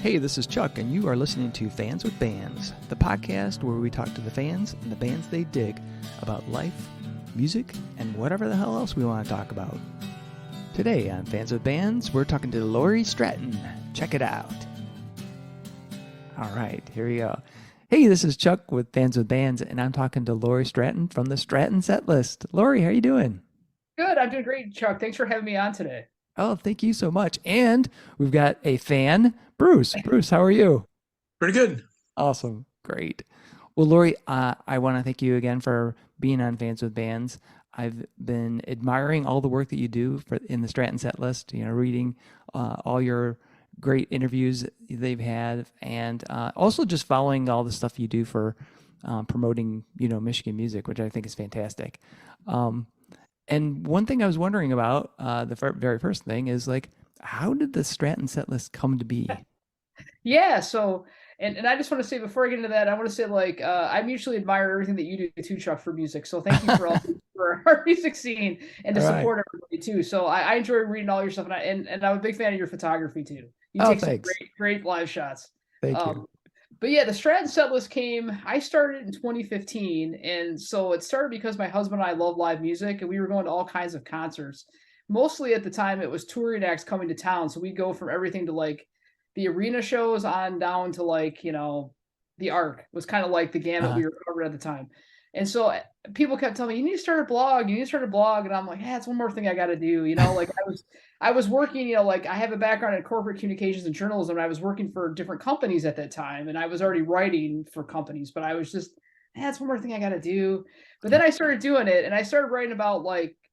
Hey, this is Chuck, and you are listening to Fans with Bands, the podcast where we talk to the fans and the bands they dig about life, music, and whatever the hell else we want to talk about. Today on Fans with Bands, we're talking to Lori Stratton. Check it out. All right, here we go. Hey, this is Chuck with Fans with Bands, and I'm talking to Lori Stratton from the Stratton Setlist. Lori, how you doing? Good. I'm doing great, Chuck. Thanks for having me on today. Oh, thank you so much. And we've got a fan, Bruce. Bruce, how are you? Pretty good. Awesome. Great. Well, Lori, I want to thank you again for being on Fans with Bands. I've been admiring all the work that you do in the Stratton Setlist, reading all your great interviews they've had, and also just following all the stuff you do for promoting, Michigan music, which I think is fantastic. And one thing I was wondering about, very first thing is how did the Stratton Setlist come to be? Yeah. So, and I just want to say before I get into that, I want to say I mutually admire everything that you do too, Chuck, for music. So thank you for all for our music scene and to All right. support everybody too. So I enjoy reading all your stuff, and I'm a big fan of your photography too. You Oh, take some thanks. great live shots. Thank you. But yeah, the Stratton Setlist I started in 2015. And so it started because my husband and I love live music, and we were going to all kinds of concerts. Mostly at the time, it was touring acts coming to town. So we go from everything to the arena shows on down to the Arc was kind of like the gamut we were covering at the time. And so people kept telling me, you need to start a blog, And I'm like, yeah, it's one more thing I got to do. I was working, I have a background in corporate communications and journalism. And I was working for different companies at that time. And I was already writing for companies, but I was just, that's one more thing I got to do. But then I started doing it, and I started writing about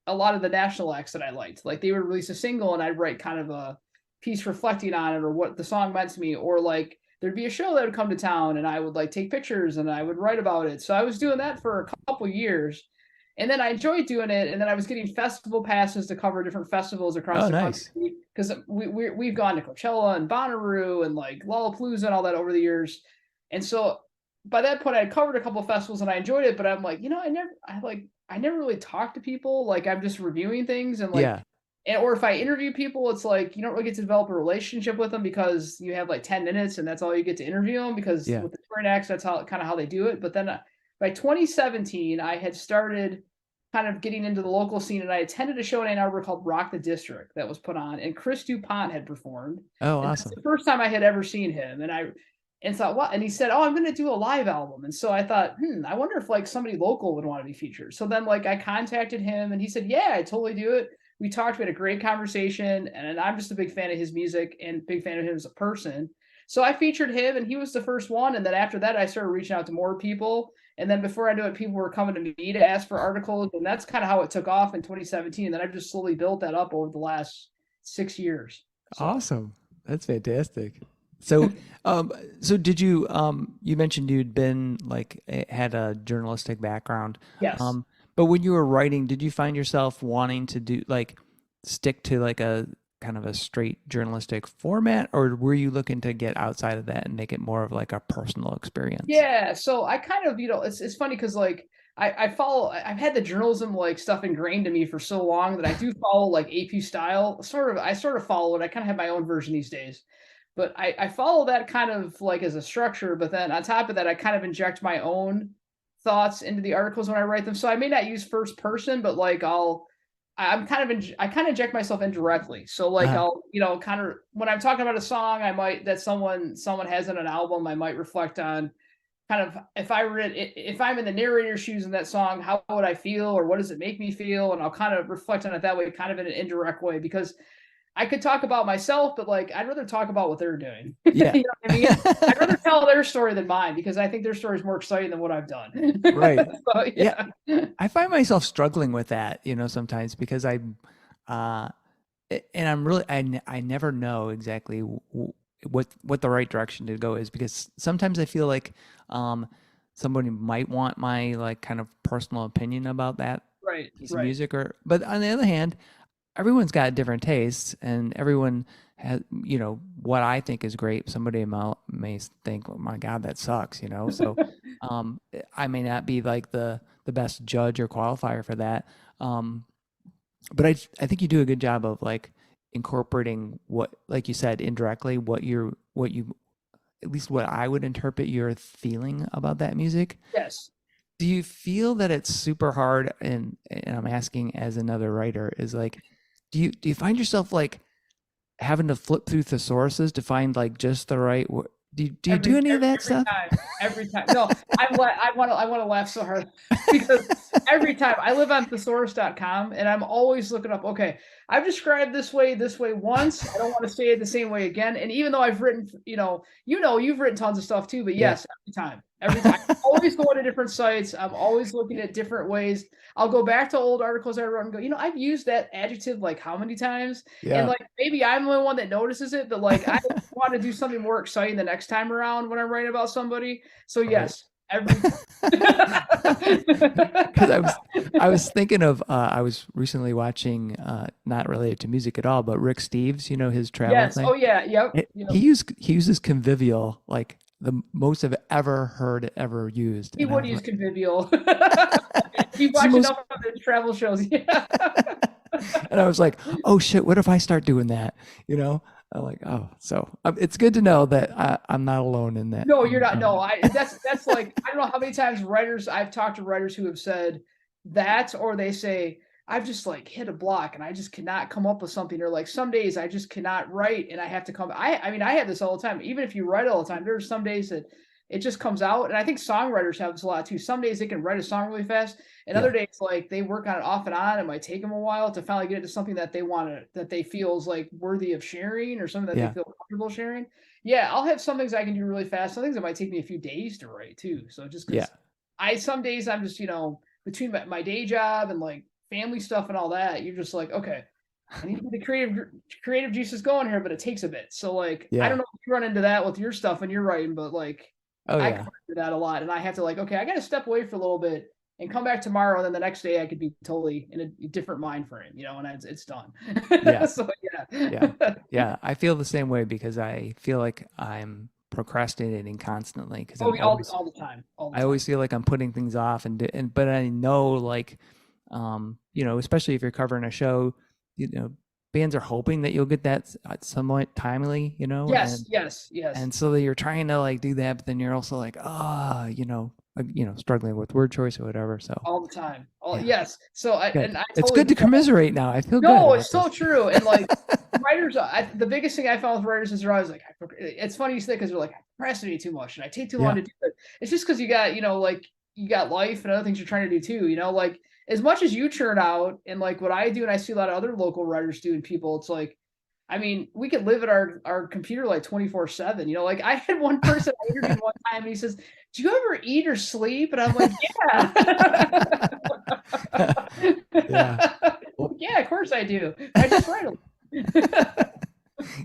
a lot of the national acts that I liked. They would release a single and I'd write kind of a piece reflecting on it or what the song meant to me, or there'd be a show that would come to town and I would take pictures and I would write about it. So I was doing that for a couple years, and then I enjoyed doing it. And then I was getting festival passes to cover different festivals across the country, because we've gone to Coachella and Bonnaroo and Lollapalooza and all that over the years. And so by that point, I had covered a couple of festivals and I enjoyed it, but I'm I never really talk to people. I'm just reviewing things and Yeah. or if I interview people, it's you don't really get to develop a relationship with them because you have 10 minutes and that's all you get to interview them, because with the touring acts, that's how they do it. But then by 2017, I had started kind of getting into the local scene, and I attended a show in Ann Arbor called Rock the District that was put on, and Chris DuPont had performed. Oh, and awesome. That's the first time I had ever seen him. And thought, what? And he said, oh, I'm going to do a live album. And so I thought, I wonder if somebody local would want to be featured. So then I contacted him, and he said, yeah, I totally do it. We talked, we had a great conversation, and I'm just a big fan of his music and big fan of him as a person. So I featured him, and he was the first one. And then after that, I started reaching out to more people. And then before I knew it, people were coming to me to ask for articles. And that's kind of how it took off in 2017. And then I've just slowly built that up over the last 6 years. So. Awesome. That's fantastic. So, so did you, you mentioned you'd been had a journalistic background. Yes. But when you were writing, did you find yourself wanting to do stick to a kind of a straight journalistic format, or were you looking to get outside of that and make it more of a personal experience? Yeah. So I kind of, it's funny because I've had the journalism stuff ingrained in me for so long that I do follow AP style. I sort of follow it. I kind of have my own version these days. But I follow that kind of as a structure, but then on top of that, I kind of inject my own thoughts into the articles when I write them. So I may not use first person, but I kind of inject myself indirectly. So I'll, kind of, when I'm talking about a song, that someone has in an album, I might reflect on kind of, if I'm in the narrator's shoes in that song, how would I feel, or what does it make me feel? And I'll kind of reflect on it that way, kind of in an indirect way, because I could talk about myself, but I'd rather talk about what they're doing. Yeah. You know what I mean? I'd rather tell their story than mine, because I think their story is more exciting than what I've done. Right. So, yeah. I find myself struggling with that, sometimes, because and I'm really, I never know exactly what the right direction to go is, because sometimes I feel somebody might want my kind of personal opinion about that piece of music, but on the other hand, everyone's got different tastes, and everyone has, what I think is great, somebody may think, oh my God, that sucks, so I may not be the best judge or qualifier for that. But I think you do a good job of incorporating what, like you said, indirectly, what you, at least what I would interpret your feeling about that music. Yes. Do you feel that it's super hard? And I'm asking as another writer, is like, do you find yourself like having to flip through thesauruses to find like just the right word? Do you do any of that Every stuff? time, every time. No, I want to laugh so hard because every time I live on thesaurus.com and I'm always looking up. Okay, I've described this way once. I don't want to say it the same way again. And even though I've written, you've written tons of stuff too. But Yeah. yes, every time, I'm always going to different sites. I'm always looking at different ways. I'll go back to old articles I wrote and go, I've used that adjective like how many times? And Yeah. like maybe I'm the one that notices it, but like I want to do something more exciting the next time around when I'm writing about somebody. So Right. yes, every Because I was thinking of I was recently watching not related to music at all, but Rick Steves, his travel yes. thing. Oh yeah. Yep. Yep. He uses convivial like the most I've ever heard it ever used, He and I would was use like, convivial. He it's the watched most. enough of the travel shows. Yeah. And I was like, oh shit, what if I start doing that? I'm like, oh, so it's good to know that I'm not alone in that. No, you're not. No, that's like I don't know how many times I've talked to writers who have said that, or they say I've just like hit a block and I just cannot come up with something, or like some days I just cannot write and I have to come. I mean I have this all the time. Even if you write all the time, there's some days that it just comes out, and I think songwriters have this a lot too. Some days they can write a song really fast, and other Yeah, days like they work on it off and on. It might take them a while to finally get into something that they want to, that they feel is like worthy of sharing, or something that they yeah, feel comfortable sharing. Yeah, I'll have some things I can do really fast. Some things that might take me a few days to write too. So just yeah, because some days I'm just, between my day job and like family stuff and all that, you're just like, okay, I need to get the creative juices going here, but it takes a bit. So like, I yeah. don't know if you run into that with your stuff when you're writing, but like, Oh I yeah, come into that a lot, and I have to like, okay, I got to step away for a little bit and come back tomorrow, and then the next day I could be totally in a different mind frame, and it's done. yeah, So yeah, yeah. yeah. I feel the same way because I feel like I'm procrastinating constantly because Oh, all the time, all the I time. always feel like I'm putting things off, but I know like, especially if you're covering a show, you know, bands are hoping that you'll get that somewhat timely, Yes, yes, yes. and so that you're trying to like do that, but then you're also like, struggling with word choice or whatever. So All the time. All yeah, yes. So good. I It's totally good to get that. commiserate now. I feel good No, it's about so this. true. And like writers, the biggest thing I found with writers is they're always like, it's funny you say because they're like, I procrastinate too much and I take too long Yeah, to do it. It's just because you got, like you got life and other things you're trying to do too. Like as much as you churn out and like what I do, and I see a lot of other local writers do and people, it's like, I mean, we could live at our computer like 24/7. Like I had one person I interviewed one time and he says, do you ever eat or sleep? And I'm like, yeah. yeah. Well, Yeah, of course I do. I just write a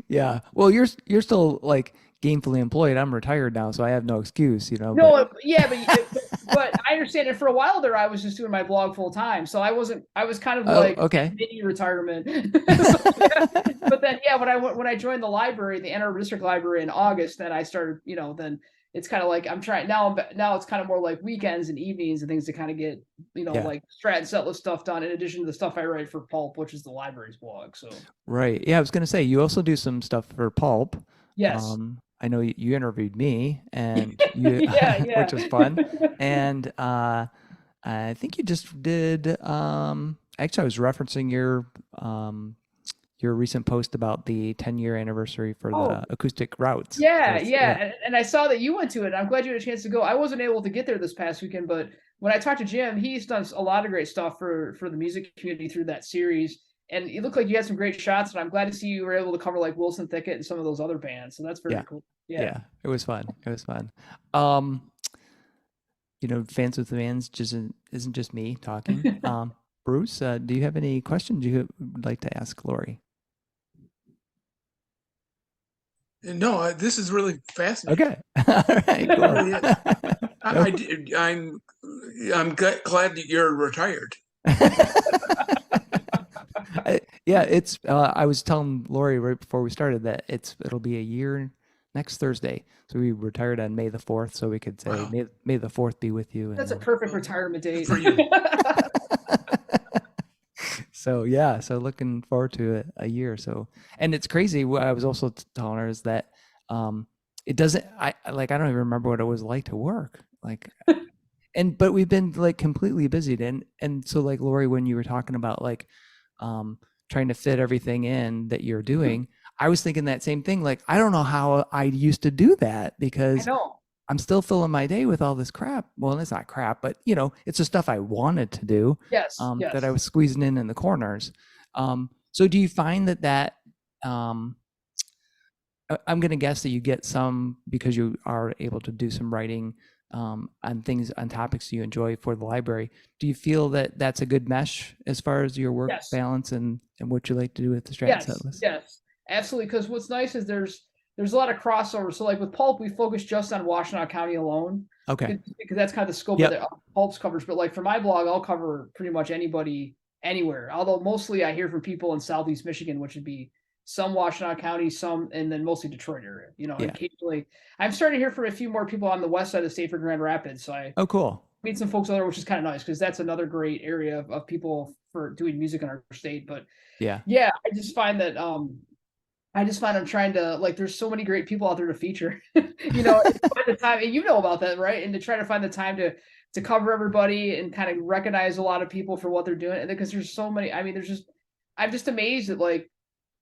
yeah. Well, you're still like gainfully employed. I'm retired now, so I have no excuse, but No, yeah, but I understand it. For a while there, I was just doing my blog full time, so I wasn't. I was kind of oh, like okay. mini retirement. So, yeah. But then, yeah, when I joined the library, the Ann Arbor District Library in August, then I started. Then it's kind of like I'm trying now. Now it's kind of more like weekends and evenings and things to kind of get Yeah. like Stratton Setlist stuff done in addition to the stuff I write for Pulp, which is the library's blog. So Right. Yeah, I was gonna say you also do some stuff for Pulp. yes, I know you interviewed me, and you, yeah, which yeah. was fun. And I think you just did. Actually, I was referencing your recent post about the 10-year anniversary for Oh, the acoustic routes. yeah, Yeah, yeah, and I saw that you went to it. I'm glad you had a chance to go. I wasn't able to get there this past weekend, but when I talked to Jim, he's done a lot of great stuff for the music community through that series, and it looked like you had some great shots. And I'm glad to see you were able to cover like Wilson Thicket and some of those other bands. So that's very yeah, cool. Yeah. yeah. It was fun. It was fun. Um, Fans with the Bands just isn't just me talking. Bruce, do you have any questions you would like to ask Lori? No, this is really fascinating. Okay. All right, It cool. really is. I'm glad that you're retired. Yeah, it's I was telling Lori right before we started that it'll be a year next Thursday. So we retired on May the 4th, so we could say Wow. May the 4th be with you, and That's a then perfect retirement date. For you. So yeah, so looking forward to it a year or so. And it's crazy. What I was also telling her is that um, it doesn't. I don't even remember what it was like to work. Like, but we've been like completely busy. And so like Lori, when you were talking about like um, trying to fit everything in that you're doing, I was thinking that same thing. Like, I don't know how I used to do that I because know. I'm still filling my day with all this crap. Well, it's not crap, but it's the stuff I wanted to do Yes, that I yes, was squeezing in the corners. So do you find that um, I'm going to guess that you get some because you are able to do some writing on things on topics you enjoy for the library. Do you feel that that's a good mesh as far as your work yes. balance and what you like to do with the Stratton set Yes, list? yes, absolutely. Because what's nice is there's a lot of crossover. So like with Pulp, we focus just on Washtenaw County alone Okay. because that's kind of the scope of Yep. the Pulp's covers. But like for my blog, I'll cover pretty much anybody anywhere. Although mostly I hear from people in Southeast Michigan, which would be some Washtenaw County, some, and then mostly Detroit area. And Yeah. occasionally I'm starting to hear from a few more people on the west side of the state for Grand Rapids. So I Oh, cool. meet some folks there, which is kind of nice because that's another great area of people for doing music in our state. But Yeah. yeah, I just find that I'm trying to like there's so many great people out there to feature. And find the time, and you know about that, right? And to try to find the time to cover everybody and kind of recognize a lot of people for what they're doing. And because there's so many, I mean, I'm just amazed that like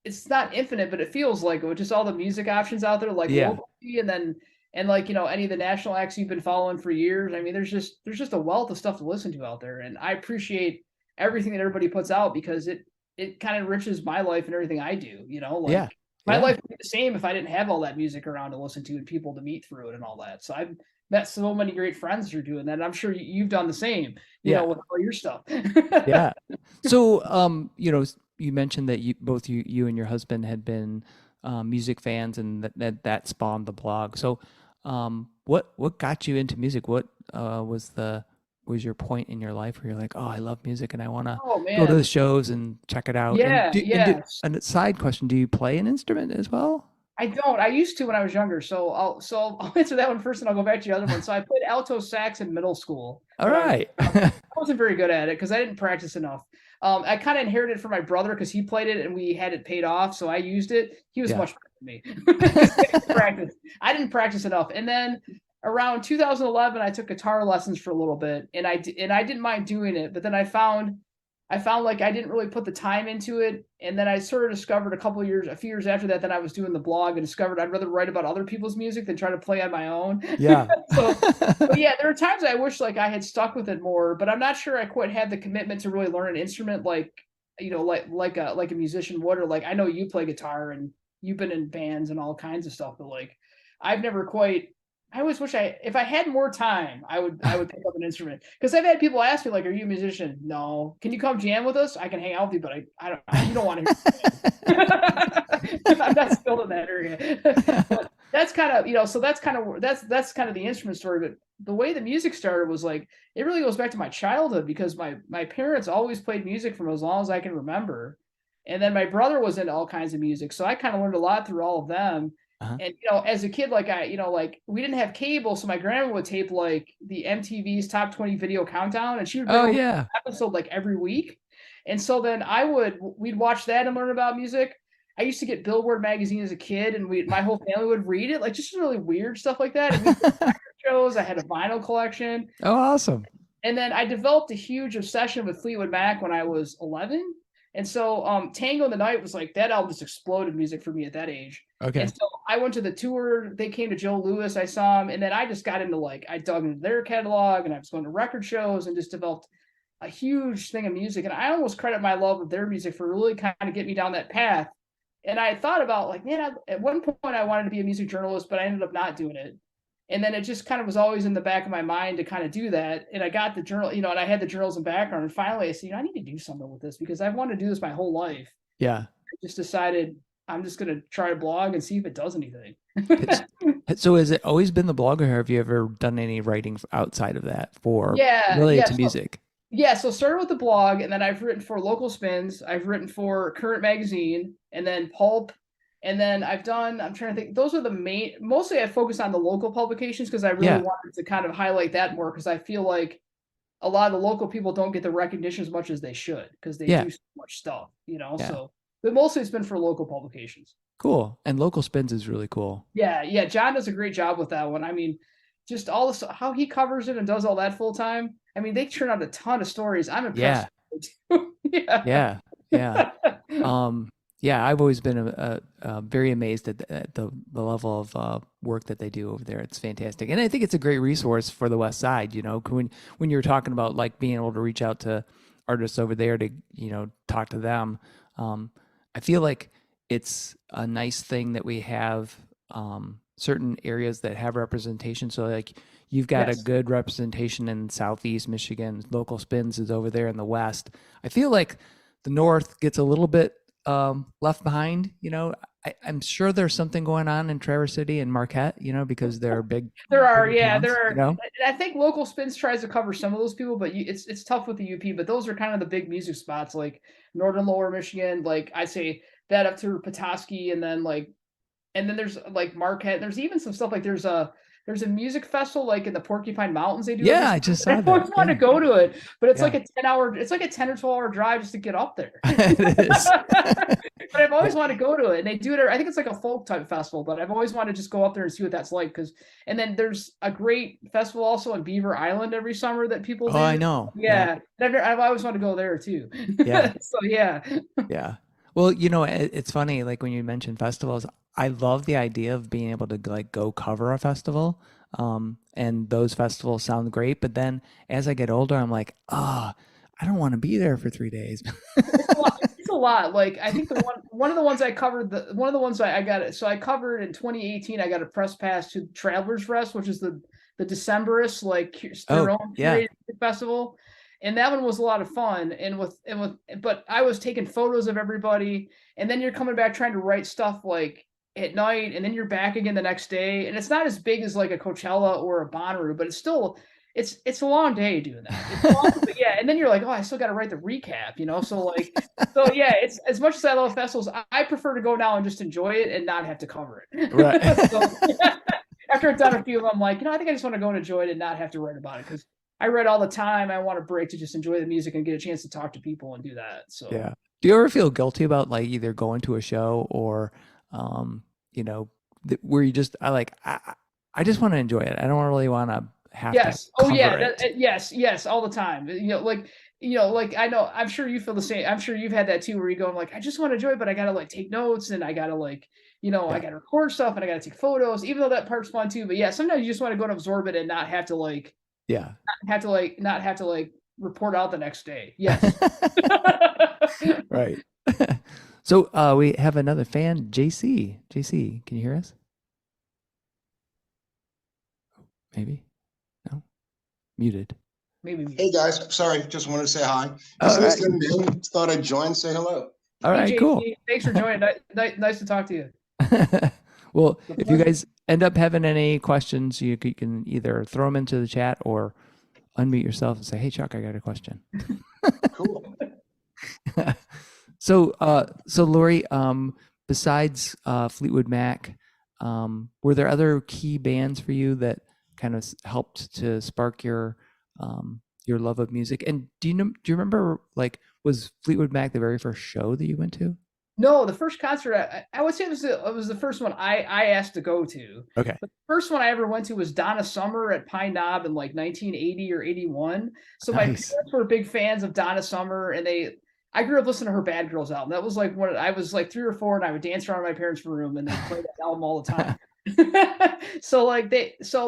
it's not infinite, but it feels like with just all the music options out there, like Yeah. locally, and like any of the national acts you've been following for years. I mean, there's just a wealth of stuff to listen to out there, and I appreciate everything that everybody puts out because it kind of enriches my life and everything I do. Like Yeah. my Yeah. life would be the same if I didn't have all that music around to listen to and people to meet through it and all that. So I've met so many great friends who are doing that. And I'm sure you've done the same, Yeah. with all your stuff. Yeah. So, you mentioned that you and your husband had been music fans, and that spawned the blog. So, what got you into music? What was your point in your life where you're like, oh, I love music and I want to Oh go to the man. shows and check it out? Yeah, yeah. And a side question, do you play an instrument as well? I don't. I used to when I was younger. So I'll answer that one first, and I'll go back to the other one. So I played alto sax in middle school. All When right. I wasn't very good at it because I didn't practice enough. I kind of inherited it from my brother because he played it and we had it paid off, so I used it. He was Yeah. much better than me. Practice. I didn't practice enough, and then around 2011, I took guitar lessons for a little bit, and I didn't mind doing it. But then I found like I didn't really put the time into it. And then I sort of discovered a few years after that I was doing the blog and discovered I'd rather write about other people's music than try to play on my own. Yeah. But yeah, there are times I wish like I had stuck with it more, but I'm not sure I quite had the commitment to really learn an instrument like, like a musician would, or like, I know you play guitar and you've been in bands and all kinds of stuff, but like, I've never quite, I always wish if I had more time, I would pick up an instrument. Because I've had people ask me, like, "Are you a musician?" No. Can you come jam with us? I can hang out with you, but I don't. You don't want to hear. I'm not skilled in that area. But that's kind of So that's kind of the instrument story. But the way the music started was like it really goes back to my childhood because my parents always played music from as long as I can remember, and then my brother was into all kinds of music, so I kind of learned a lot through all of them. Uh-huh. And as a kid, like like we didn't have cable, so my grandma would tape like the MTV's Top 20 Video Countdown, and she would bring Oh over yeah. an episode like every week. And so then we'd watch that and learn about music. I used to get Billboard magazine as a kid, and my whole family would read it, like just really weird stuff like that. And we did record shows. I had a vinyl collection, Oh, awesome. and then I developed a huge obsession with Fleetwood Mac when I was 11. And so Tango in the Night was like that album just exploded music for me at that age. Okay. And so I went to the tour. They came to Joe Louis. I saw him. And then I just got into I dug into their catalog and I was going to record shows and just developed a huge thing of music. And I almost credit my love of their music for really kind of getting me down that path. And I thought about like, man, at one point I wanted to be a music journalist, but I ended up not doing it. And then it just kind of was always in the back of my mind to kind of do that. And I got the journal, and I had the journalism background. And finally I said, I need to do something with this because I've wanted to do this my whole life. Yeah. I just decided I'm just going to try a blog and see if it does anything. So has it always been the blog, or have you ever done any writing outside of that related to music? So started with the blog, and then I've written for Local Spins. I've written for Current Magazine, and then Pulp. And then I'm trying to think, those are the main, mostly I focus on the local publications because I really wanted to kind of highlight that more because I feel like a lot of the local people don't get the recognition as much as they should because they do so much stuff, Yeah. So, but mostly it's been for local publications. Cool. And Local Spins is really cool. Yeah. John does a great job with that one. I mean, just all this, how he covers it and does all that full time. I mean, they churn out a ton of stories. I'm impressed. Yeah. Yeah, I've always been very amazed at the level of work that they do over there. It's fantastic, and I think it's a great resource for the West Side. You know, when you're talking about like being able to reach out to artists over there to talk to them, I feel like it's a nice thing that we have certain areas that have representation. So like you've got a good representation in Southeast Michigan. Local Spins is over there in the West. I feel like the North gets a little bit left behind. I'm sure there's something going on in Traverse City and Marquette, because they're big. There are. I think Local Spins tries to cover some of those people, but it's tough with the UP. But those are kind of the big music spots, like Northern Lower Michigan. Like I say that up through Petoskey, and then there's like Marquette. There's even some stuff like there's a music festival like in the Porcupine Mountains. They do. Yeah, I just saw that. I always want to go to it, but it's like a 10 or 12 hour drive just to get up there. It is. But I've always wanted to go to it, and they do it. I think it's like a folk type festival, but I've always wanted to just go up there and see what that's like. And then there's a great festival also in Beaver Island every summer that people do. Oh, I know. Yeah. I've always wanted to go there too. Yeah. So yeah. Yeah. Well, it's funny, like when you mentioned festivals, I love the idea of being able to like go cover a festival. And those festivals sound great. But then as I get older, I'm like, I don't want to be there for 3 days. It's a lot. Like I think one of the ones I covered, one of the ones I got it. So I covered in 2018, I got a press pass to Travelers Rest, which is the Decemberist, like their own festival. And that one was a lot of fun. But I was taking photos of everybody, and then you're coming back trying to write stuff like at night, and then you're back again the next day. And it's not as big as like a Coachella or a Bonnaroo, but it's still it's a long day doing that. It's long, but yeah, and then you're like, I still got to write the recap, So yeah, it's as much as I love festivals, I prefer to go now and just enjoy it and not have to cover it. Right. So, after I've done a few of them, I'm like, I think I just want to go and enjoy it and not have to write about it, because I write all the time. I want a break to just enjoy the music and get a chance to talk to people and do that. So yeah. Do you ever feel guilty about like either going to a show or, where you just I just want to enjoy it. I don't really want to have to cover it. Yes, all the time. Like I know, I'm sure you feel the same. I'm sure you've had that too, where you go, like, I just want to enjoy it, but I gotta like take notes, and I gotta I gotta record stuff, and I gotta take photos, even though that part's fun too. But yeah, sometimes you just want to go and absorb it and not have to not have to report out the next day. Yes. Right. So we have another fan, JC. JC, can you hear us? Maybe. No. Muted. Maybe. Hey guys, sorry, just wanted to say hi. Thought I'd join, say hello. All right, cool. Thanks for joining. Nice to talk to you. Well, if you guys end up having any questions, you can either throw them into the chat or unmute yourself and say, "Hey, Chuck, I got a question." Cool. So Lori, besides Fleetwood Mac, were there other key bands for you that kind of helped to spark your love of music? And do you remember, like, was Fleetwood Mac the very first show that you went to? No, the first concert I would say it was the first one I asked to go to. Okay. The first one I ever went to was Donna Summer at Pine Knob in like 1980 or 81. So my parents were big fans of Donna Summer, and I grew up listening to her Bad Girls album. That was like when I was like 3 or 4, and I would dance around my parents' room, and they played that album all the time. So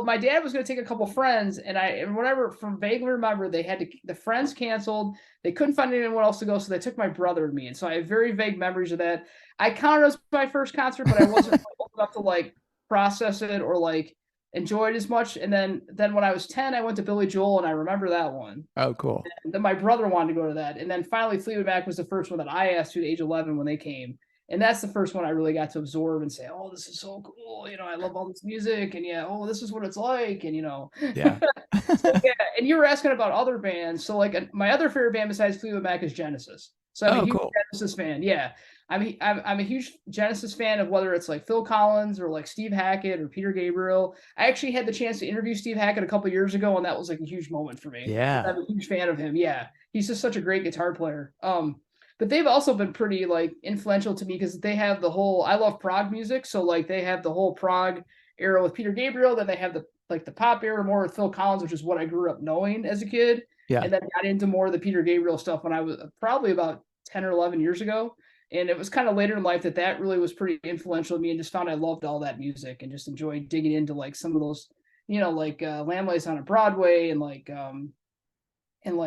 my dad was going to take a couple friends, and whatever, from vaguely remember, the friends canceled. They couldn't find anyone else to go, so they took my brother and me. And so I have very vague memories of that. I counted it as my first concert, but I wasn't old enough to like process it or like enjoy it as much. And then when I was 10, I went to Billy Joel, and I remember that one. Oh, cool. And then my brother wanted to go to that. And then finally Fleetwood Mac was the first one that I asked to at age 11 when they came. And that's the first one I really got to absorb and say, oh, this is so cool. I love all this music, and this is what it's like. And, yeah. So, yeah. And you were asking about other bands. So like my other favorite band besides Fleetwood Mac is Genesis. So I'm a huge cool. Genesis fan. Yeah. I'm a huge Genesis fan of whether it's like Phil Collins or like Steve Hackett or Peter Gabriel. I actually had the chance to interview Steve Hackett a couple years ago, and that was like a huge moment for me. Yeah. I'm a huge fan of him. Yeah, he's just such a great guitar player. But they've also been pretty like influential to me because they have the whole. I love prog music, so like they have the whole prog era with Peter Gabriel. Then they have the pop era more with Phil Collins, which is what I grew up knowing as a kid. Yeah. And then got into more of the Peter Gabriel stuff when I was probably about 10 or 11 years ago. And it was kind of later in life that really was pretty influential to me, and just found I loved all that music and just enjoyed digging into like some of those, like Lamb Lays on a Broadway and like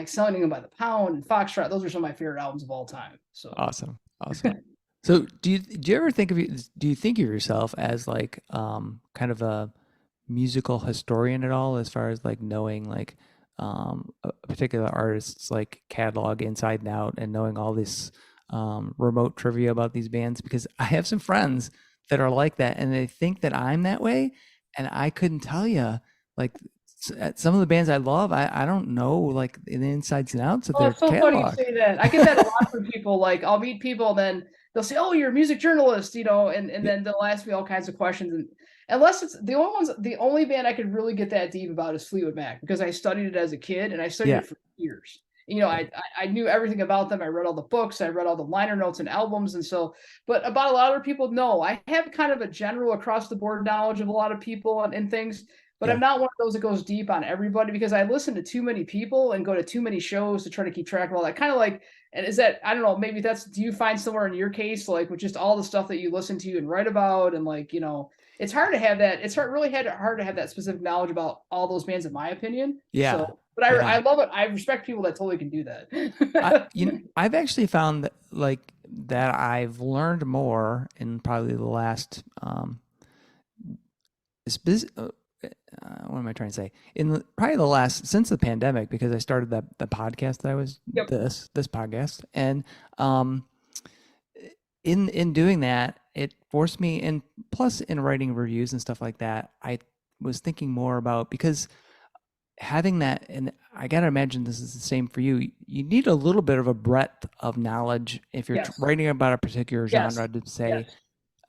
Selling Them by the Pound and Foxtrot. Those are some of my favorite albums of all time. So awesome. So do you ever think of do you think of yourself as like kind of a musical historian at all, as far as like knowing like a particular artist's like catalog inside and out, and knowing all this remote trivia about these bands? Because I have some friends that are like that, and they think that I'm that way, and I couldn't tell you like some of the bands I love. I don't know like the insides and outs of their it's so catalog. funny you say that. I get that a lot from people. Like I'll meet people, then they'll say, "Oh, you're a music journalist," and then they'll ask me all kinds of questions. And unless it's the only band I could really get that deep about is Fleetwood Mac, because I studied it as a kid and I studied it for years. I knew everything about them. I read all the books. I read all the liner notes and albums. And so, but about a lot of people, no, I have kind of a general across the board knowledge of a lot of people and things, but I'm not one of those that goes deep on everybody, because I listen to too many people and go to too many shows to try to keep track of all that. Kind of like, and is that, I don't know, maybe do you find somewhere in your case, like with just all the stuff that you listen to and write about, and like, it's hard to have that. It's hard to have that specific knowledge about all those bands, in my opinion. Yeah. So, but I love it. I respect people that totally can do that. I've actually found that like that I've learned more in probably the last what am I trying to say? Probably the last, since the pandemic, because I started the podcast that I was this podcast, and in doing that, it forced me, and plus in writing reviews and stuff like that, I was thinking more about, because having that, and I gotta imagine this is the same for you. You need a little bit of a breadth of knowledge if you're writing about a particular genre to say.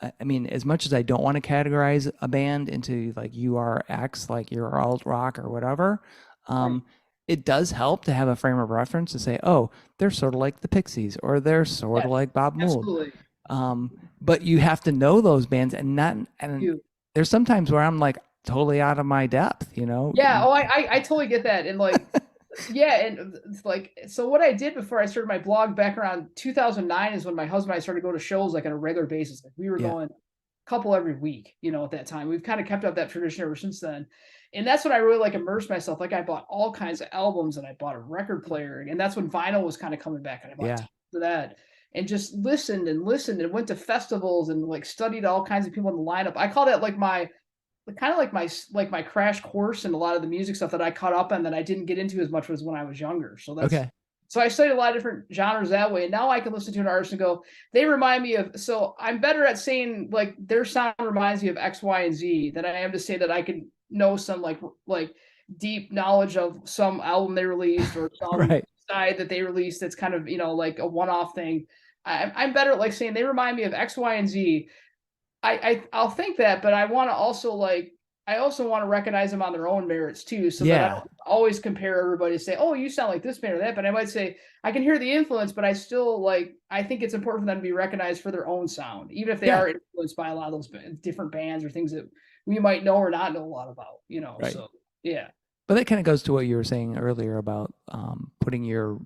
I mean, as much as I don't want to categorize a band into like you are X, like you're alt rock or whatever, it does help to have a frame of reference to say, oh, they're sort of like the Pixies, or they're sort of like Bob Mould. But you have to know those bands, and there's sometimes where I'm like totally out of my depth, Yeah. Oh, I totally get that. And like, and it's like, so what I did before I started my blog back around 2009 is when my husband and I started to go to shows like on a regular basis. Like we were going a couple every week, at that time. We've kind of kept up that tradition ever since then. And that's when I really like immersed myself. Like I bought all kinds of albums, and I bought a record player, and that's when vinyl was kind of coming back, and I bought tons of that, and just listened and went to festivals and like studied all kinds of people in the lineup. I call that like my crash course in a lot of the music stuff that I caught up on that I didn't get into as much as when I was younger. So that's So I studied a lot of different genres that way. And now I can listen to an artist and go, they remind me of, so I'm better at saying like their sound reminds me of X, Y, and Z than I am to say that I can know some like deep knowledge of some album they released or some side that they released that's kind of, like a one-off thing. I'm better at like saying they remind me of X, Y, and Z. I'll think that, but I want to also want to recognize them on their own merits too, so that I don't always compare everybody to say, oh, you sound like this band or that. But I might say I can hear the influence, but I still I think it's important for them to be recognized for their own sound, even if they are influenced by a lot of those different bands or things that we might know or not know a lot about, So yeah. But that kind of goes to what you were saying earlier about putting your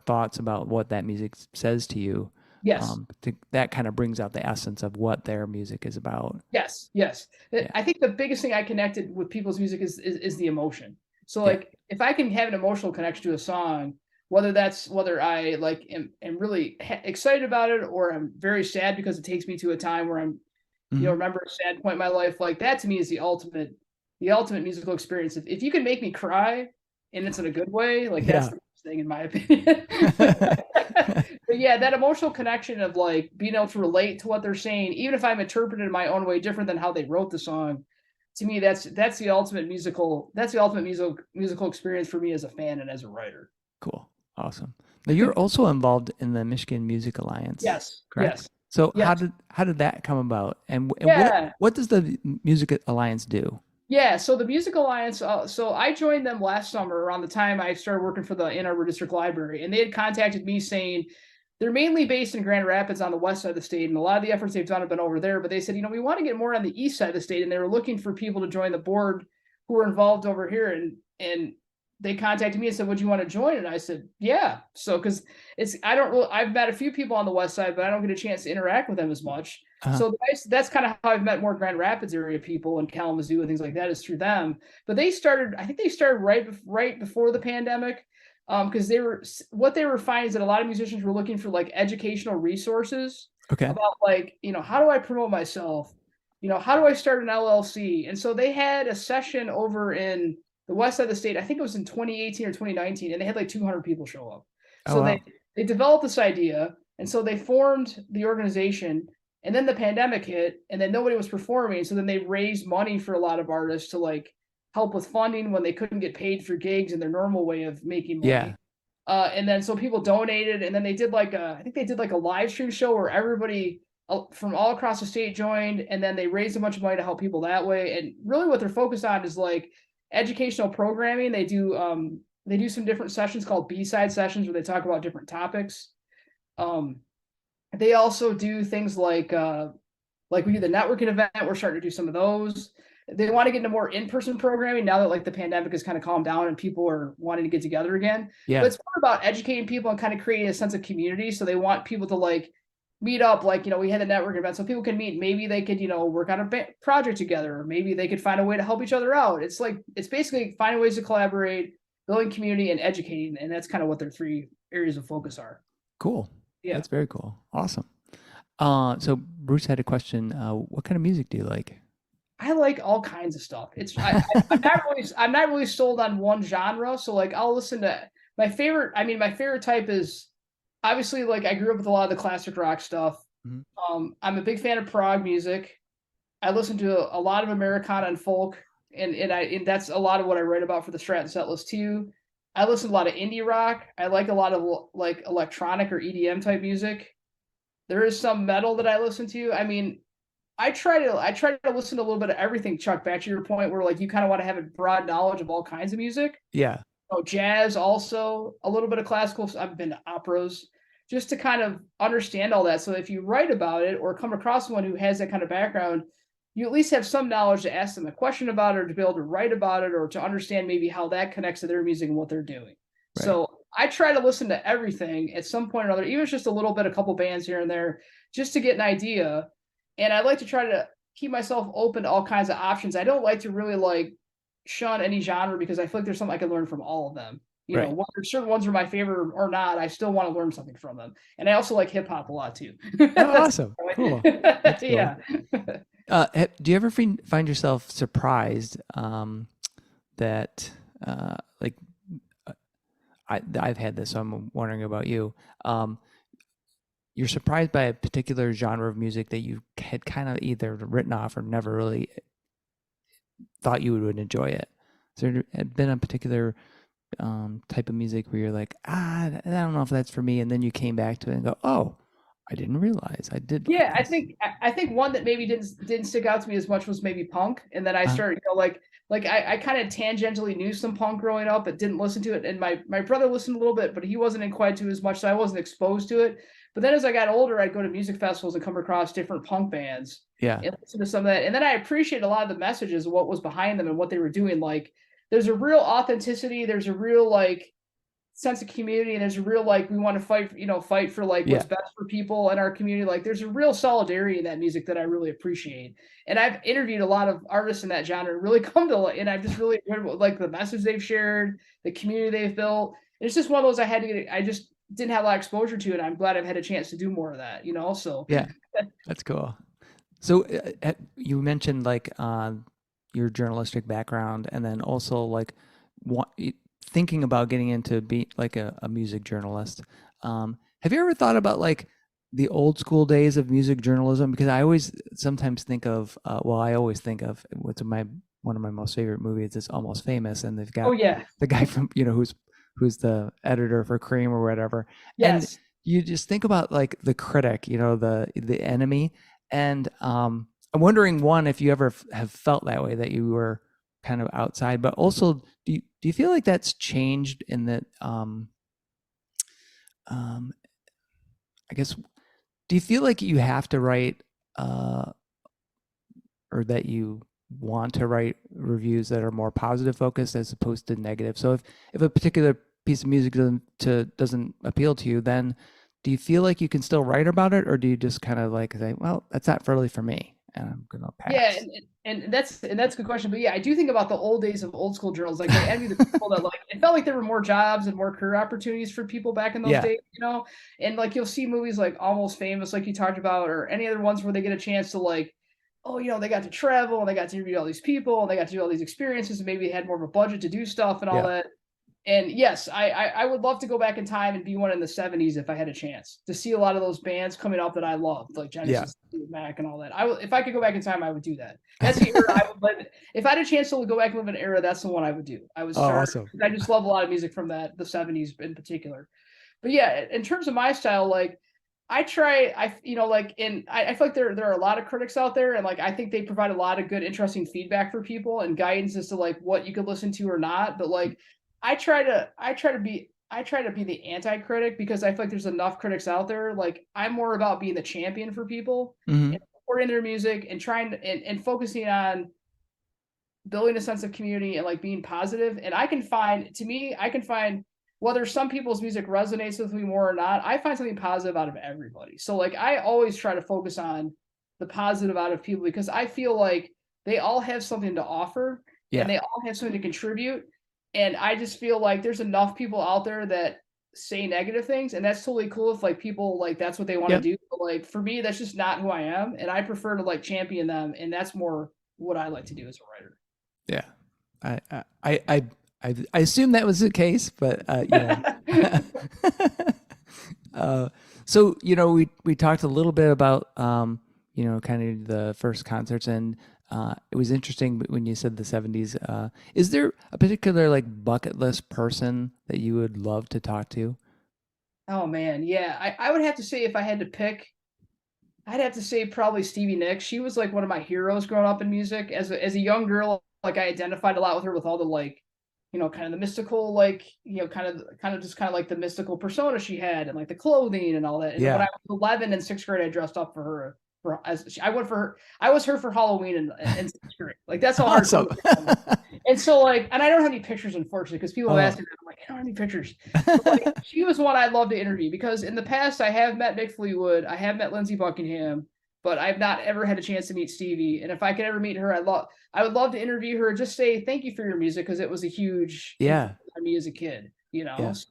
thoughts about what that music says to you. Yes. That kind of brings out the essence of what their music is about. Yes. Yeah. I think the biggest thing I connected with people's music is the emotion. So like if I can have an emotional connection to a song, whether I am really excited about it, or I'm very sad because it takes me to a time where I'm, remember a sad point in my life, like that to me is the ultimate musical experience. If you can make me cry and it's in a good way, like that's the best thing in my opinion. But yeah, that emotional connection of like being able to relate to what they're saying, even if I'm interpreted in my own way different than how they wrote the song, to me that's the ultimate musical experience for me as a fan and as a writer. Cool. Awesome. Now you're also involved in the Michigan Music Alliance, Yes, correct? yes, So yes. how did that come about? And Yeah. what does the Music Alliance do? Yeah, so the Music Alliance, so I joined them last summer around the time I started working for the Ann Arbor District Library, and they had contacted me saying they're mainly based in Grand Rapids on the west side of the state, and a lot of the efforts they've done have been over there. But they said, we want to get more on the east side of the state, and they were looking for people to join the board who were involved over here, and they contacted me and said, "Would you want to join?" And I said, "Yeah." So because I've met a few people on the west side, but I don't get a chance to interact with them as much. Uh-huh. So that's kind of how I've met more Grand Rapids area people and Kalamazoo and things like that is through them. But I think they started right before the pandemic, because what they were finding is that a lot of musicians were looking for like educational resources Okay. about like, how do I promote myself? How do I start an LLC? And so they had a session over in the west side of the state. I think it was in 2018 or 2019, and they had like 200 people show up. Oh, So wow. they developed this idea, and so they formed the organization. And then the pandemic hit, and then nobody was performing. So then they raised money for a lot of artists to like help with funding when they couldn't get paid for gigs in their normal way of making money. Yeah. And then so people donated, and then they did I think they did like a live stream show where everybody from all across the state joined, and then they raised a bunch of money to help people that way. And really, what they're focused on is like educational programming. They do some different sessions called B-side sessions where they talk about different topics. They also do things like we do the networking event. We're starting to do some of those. They want to get into more in-person programming now that like the pandemic has kind of calmed down and people are wanting to get together again. Yeah. But it's more about educating people and kind of creating a sense of community. So they want people to like meet up. Like, we had a networking event so people can meet. Maybe they could, work on a project together, or maybe they could find a way to help each other out. It's basically finding ways to collaborate, building community, and educating. And that's kind of what their 3 areas of focus are. Cool. Yeah. That's very cool. Awesome. So Bruce had a question. What kind of music do you like? I like all kinds of stuff. I'm not really sold on one genre. So like I'll listen to my favorite type is obviously like I grew up with a lot of the classic rock stuff. Mm-hmm. I'm a big fan of prog music. I listen to a lot of Americana and folk, and that's a lot of what I write about for the Stratton Setlist too. I listen to a lot of indie rock. I like a lot of like electronic or EDM type music. There is some metal that I listen to. I mean, I try to listen to a little bit of everything, Chuck, back to your point where like you kind of want to have a broad knowledge of all kinds of music. Yeah. Jazz also, a little bit of classical. I've been to operas just to kind of understand all that. So if you write about it or come across someone who has that kind of background, you at least have some knowledge to ask them a question about it, or to be able to write about it, or to understand maybe how that connects to their music and what they're doing. Right. So I try to listen to everything at some point or another, even if it's just a little bit, a couple bands here and there, just to get an idea. And I like to try to keep myself open to all kinds of options. I don't like to really like shun any genre because I feel like there's something I can learn from all of them. Whether certain ones are my favorite or not, I still want to learn something from them. And I also like hip hop a lot too. Oh, awesome. Cool. That's cool. Yeah. Do you ever find yourself surprised that I've had this, so I'm wondering about you. You're surprised by a particular genre of music that you had kind of either written off or never really thought you would enjoy it. Has there been a particular type of music where you're like, I don't know if that's for me, and then you came back to it and go, oh, I didn't realize I did. Yeah, I think one that maybe didn't stick out to me as much was maybe punk, and then I started I kind of tangentially knew some punk growing up, but didn't listen to it. And my brother listened a little bit, but he wasn't in quite to as much, so I wasn't exposed to it. But then as I got older, I'd go to music festivals and come across different punk bands. Yeah. And listen to some of that. And then I appreciate a lot of the messages of what was behind them and what they were doing. Like there's a real authenticity, there's a real like sense of community, and there's a real like we want to fight for like what's best for people in our community. Like there's a real solidarity in that music that I really appreciate. And I've interviewed a lot of artists in that genre and really come to like, and I've just really enjoyed like the message they've shared, the community they've built. And it's just one of those I just didn't have a lot of exposure to, and I'm glad I've had a chance to do more of that, so yeah, that's cool. So you mentioned like your journalistic background, and then also like thinking about getting into being like a music journalist. Have you ever thought about like the old school days of music journalism? Because I always sometimes think of I always think of what's one of my most favorite movies is Almost Famous, and they've got the guy from who's who's the editor for Cream or whatever. And Yes. you just think about like the critic, the enemy. And I'm wondering, one, if you ever have felt that way, that you were kind of outside, but also do you feel like that's changed in that, I guess, do you feel like you have to write, or that you want to write reviews that are more positive focused as opposed to negative? So if a particular piece of music doesn't appeal to you, then do you feel like you can still write about it, or do you just kind of like say, well, that's not really for me, and I'm gonna pass? Yeah, and that's a good question. But yeah, I do think about the old days of old school journals. Like, I envy the people that, like, it felt like there were more jobs and more career opportunities for people back in those Yeah. days, and like you'll see movies like Almost Famous, like you talked about, or any other ones where they get a chance to, like, oh, they got to travel and they got to interview all these people and they got to do all these experiences, and maybe they had more of a budget to do stuff and all that. And yes, I would love to go back in time and be one in the 70s if I had a chance to see a lot of those bands coming up that I loved, like Genesis, Mac, and all that. If I could go back in time, I would do that. That's the era I would live. If I had a chance to go back and live in an era, that's the one I would do. I would start. Awesome. I just love a lot of music from the 70s in particular. But yeah, in terms of my style, like, I feel like there are a lot of critics out there, and like I think they provide a lot of good, interesting feedback for people and guidance as to like what you could listen to or not. But like, I try to be the anti-critic, because I feel like there's enough critics out there. Like, I'm more about being the champion for people and supporting their music and trying to, and focusing on building a sense of community and like being positive. And I can find whether some people's music resonates with me more or not, I find something positive out of everybody. So like, I always try to focus on the positive out of people, because I feel like they all have something to offer and they all have something to contribute. And I just feel like there's enough people out there that say negative things, and that's totally cool if like people like that's what they want to do. But like, for me, that's just not who I am, and I prefer to like champion them, and that's more what I like to do as a writer. Yeah, I assume that was the case, but so we talked a little bit about kind of the first concerts, and it was interesting when you said the 70s. Is there a particular like bucket list person that you would love to talk to? Oh man, yeah. I would have to say, if I had to pick, I'd have to say probably Stevie Nicks. She was like one of my heroes growing up in music. As a young girl, like I identified a lot with her, with all the like, kind of the mystical, like, kind of like the mystical persona she had, and like the clothing and all that. And when I was 11 in 6th grade, I dressed up for her. I was her for Halloween in 6th grade. Like, that's how awesome. Hard. And so like, and I don't have any pictures, unfortunately, because people have asked me, I'm like, I don't have any pictures. But like, she was one I'd love to interview, because in the past I have met Mick Fleetwood, I have met Lindsey Buckingham, but I've not ever had a chance to meet Stevie. And if I could ever meet her, I would love to interview her, just say thank you for your music, because it was a huge for me as a kid. So,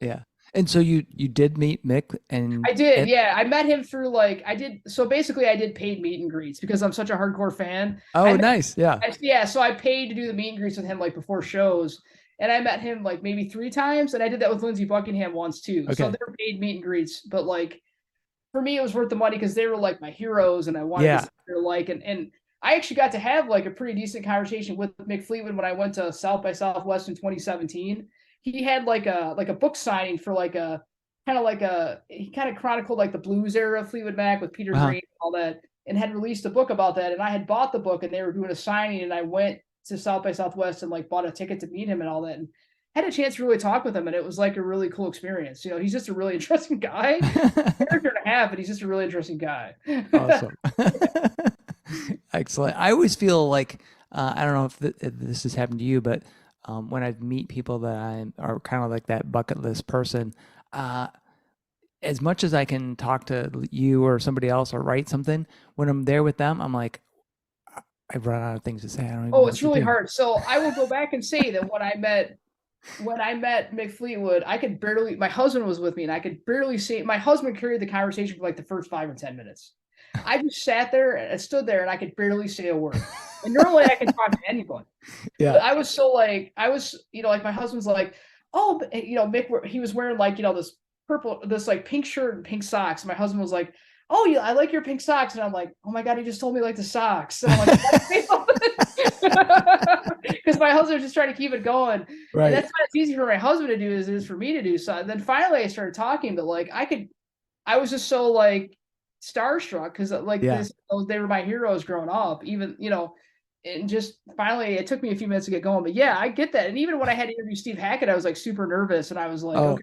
yeah. And so you did meet Mick, and I did, I met him through so basically I did paid meet and greets, because I'm such a hardcore fan. Nice. So I paid to do the meet and greets with him, like, before shows, and I met him like maybe 3 times, and I did that with Lindsey Buckingham once too. Okay. So they're paid meet and greets, but like, for me, it was worth the money, because they were like my heroes, and I wanted to see what they're like, and I actually got to have like a pretty decent conversation with Mick Fleetwood when I went to South by Southwest in 2017. He had like a book signing for like he kind of chronicled like the blues era of Fleetwood Mac with Peter Green and all that, and had released a book about that. And I had bought the book, and they were doing a signing, and I went to South by Southwest and like bought a ticket to meet him and all that, and had a chance to really talk with him. And it was like a really cool experience. He's just a really interesting guy. Character and a half, but he's just a really interesting guy. Awesome. Excellent. I always feel like, I don't know if this has happened to you, but when I meet people that are kind of like that bucket list person, as much as I can talk to you or somebody else or write something, when I'm there with them, I'm like, I run out of things to say. I don't even know it's really hard. So I will go back and say that when I met Mick Fleetwood, my husband was with me, and I could barely say, my husband carried the conversation for like the first 5 or 10 minutes. I just sat there and stood there, and I could barely say a word. And normally I can talk to anybody. Yeah. But I was so like, like my husband's like, oh, Mick, he was wearing like, this like pink shirt and pink socks. And my husband was like, oh, yeah, I like your pink socks. And I'm like, oh my God, he just told me like the socks. And I'm like, because because my husband was just trying to keep it going. Right. And that's why it's easy for my husband to do as it is for me to do. So and then finally I started talking, but like I was just so like starstruck because like they were my heroes growing up, even, and just finally it took me a few minutes to get going. But yeah, I get that. And even when I had to interview Steve Hackett, I was like super nervous and I was like, okay,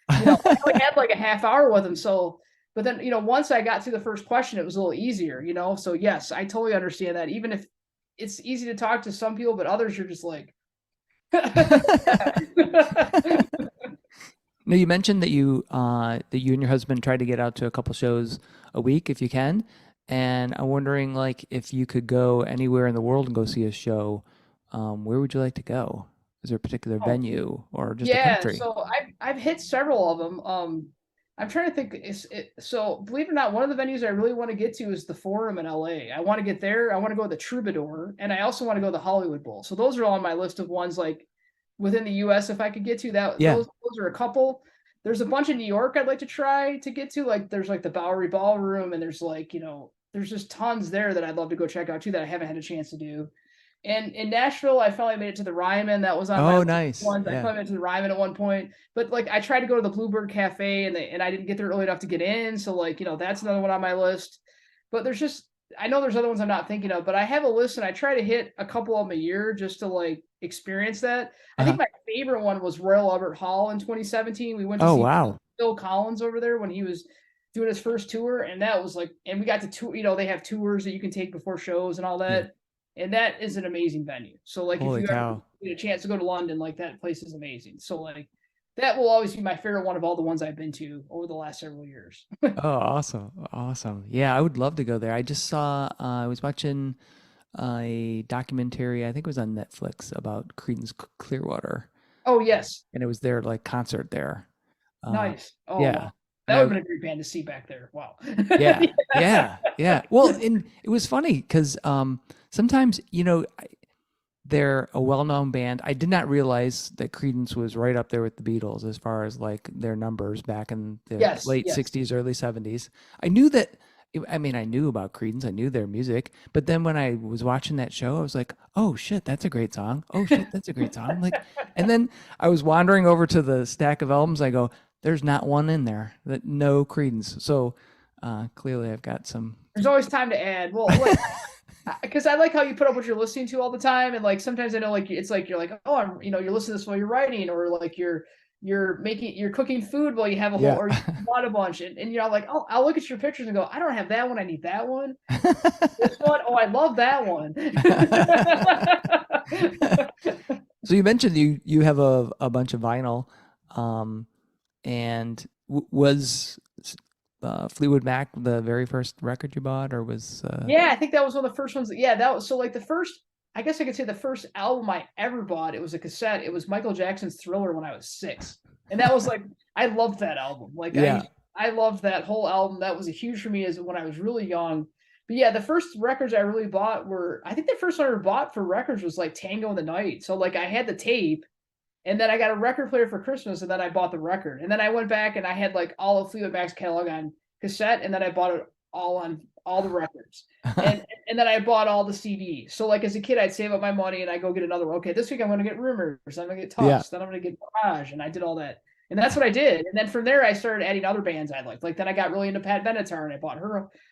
I only had like a half hour with him. So, but then, once I got through the first question, it was a little easier, so yes, I totally understand that. Even if it's easy to talk to some people, but others you're just like, Now you mentioned that you and your husband try to get out to a couple shows a week if you can, and I'm wondering like if you could go anywhere in the world and go see a show, where would you like to go? Is there a particular venue or just a country? So I've hit several of them. I'm trying to think. So believe it or not, one of the venues I really want to get to is the Forum in LA. I want to get there. I want to go to the Troubadour, and I also want to go to the Hollywood Bowl. So those are all on my list of ones like within the U.S. if I could get to that. Yeah. Those are a couple. There's a bunch in New York I'd like to try to get to. Like there's like the Bowery Ballroom, and there's like there's just tons there that I'd love to go check out too that I haven't had a chance to do. And in Nashville, I finally made it to the Ryman. That was on my nice. ones. Yeah. I finally made it to the Ryman at one point. But like I tried to go to the Bluebird Cafe and I didn't get there early enough to get in. So like, that's another one on my list. But I know there's other ones I'm not thinking of, but I have a list and I try to hit a couple of them a year just to like experience that. I think my favorite one was Royal Albert Hall in 2017. We went to see Phil Collins over there when he was doing his first tour. And that was like, and we got to tour, they have tours that you can take before shows and all that. Yeah. And that is an amazing venue. So like if you ever get a chance to go to London, like that place is amazing. So like that will always be my favorite one of all the ones I've been to over the last several years. Oh, awesome. Yeah, I would love to go there. I just saw I was watching a documentary, I think it was on Netflix, about Creedence Clearwater. Oh yes. And it was their like concert there. Nice. Oh yeah. Wow. That would have been a great band to see back there. Wow. Yeah. Well, and it was funny because sometimes, they're a well-known band. I did not realize that Creedence was right up there with the Beatles as far as like their numbers back in the late 60s, early 70s. I knew that. I knew about Creedence. I knew their music. But then when I was watching that show, I was like, oh, shit, that's a great song. Oh, shit, that's a great song. Like, and then I was wandering over to the stack of albums. I go, there's not one in there that no Creedence. So clearly I've got some. There's always time to add. Well, because I like how you put up what you're listening to all the time. And like, sometimes I know like, it's like, you're like, oh, you're listening to this while you're writing, or like you're cooking food while you have a whole, or you bought a bunch, and you're like, oh, I'll look at your pictures and go, I don't have that one. I need that one. This one, oh, I love that one. So you mentioned you have a bunch of vinyl, and was Fleetwood Mac the very first record you bought, or was? Yeah, I think that was one of the first ones. Yeah, that was so like the first. I guess I could say the first album I ever bought. It was a cassette. It was Michael Jackson's Thriller when I was 6, and that was like I loved that album. Like I loved that whole album. That was a huge for me as when I was really young. But yeah, the first records I really bought were, I think the first one I ever bought for records was like Tango in the Night. So like I had the tape, and then I got a record player for Christmas, and then I bought the record, and then I went back and I had like all of Fleetwood Mac's catalog on cassette, and then I bought it all on all the records, and then I bought all the CDs. So like as a kid, I'd save up my money and I go get another one. Okay, this week I'm going to get Rumors, I'm going to get Tusk, then I'm going to get Mirage, and I did all that. And that's what I did. And then from there, I started adding other bands I liked. Like then I got really into Pat Benatar, and I bought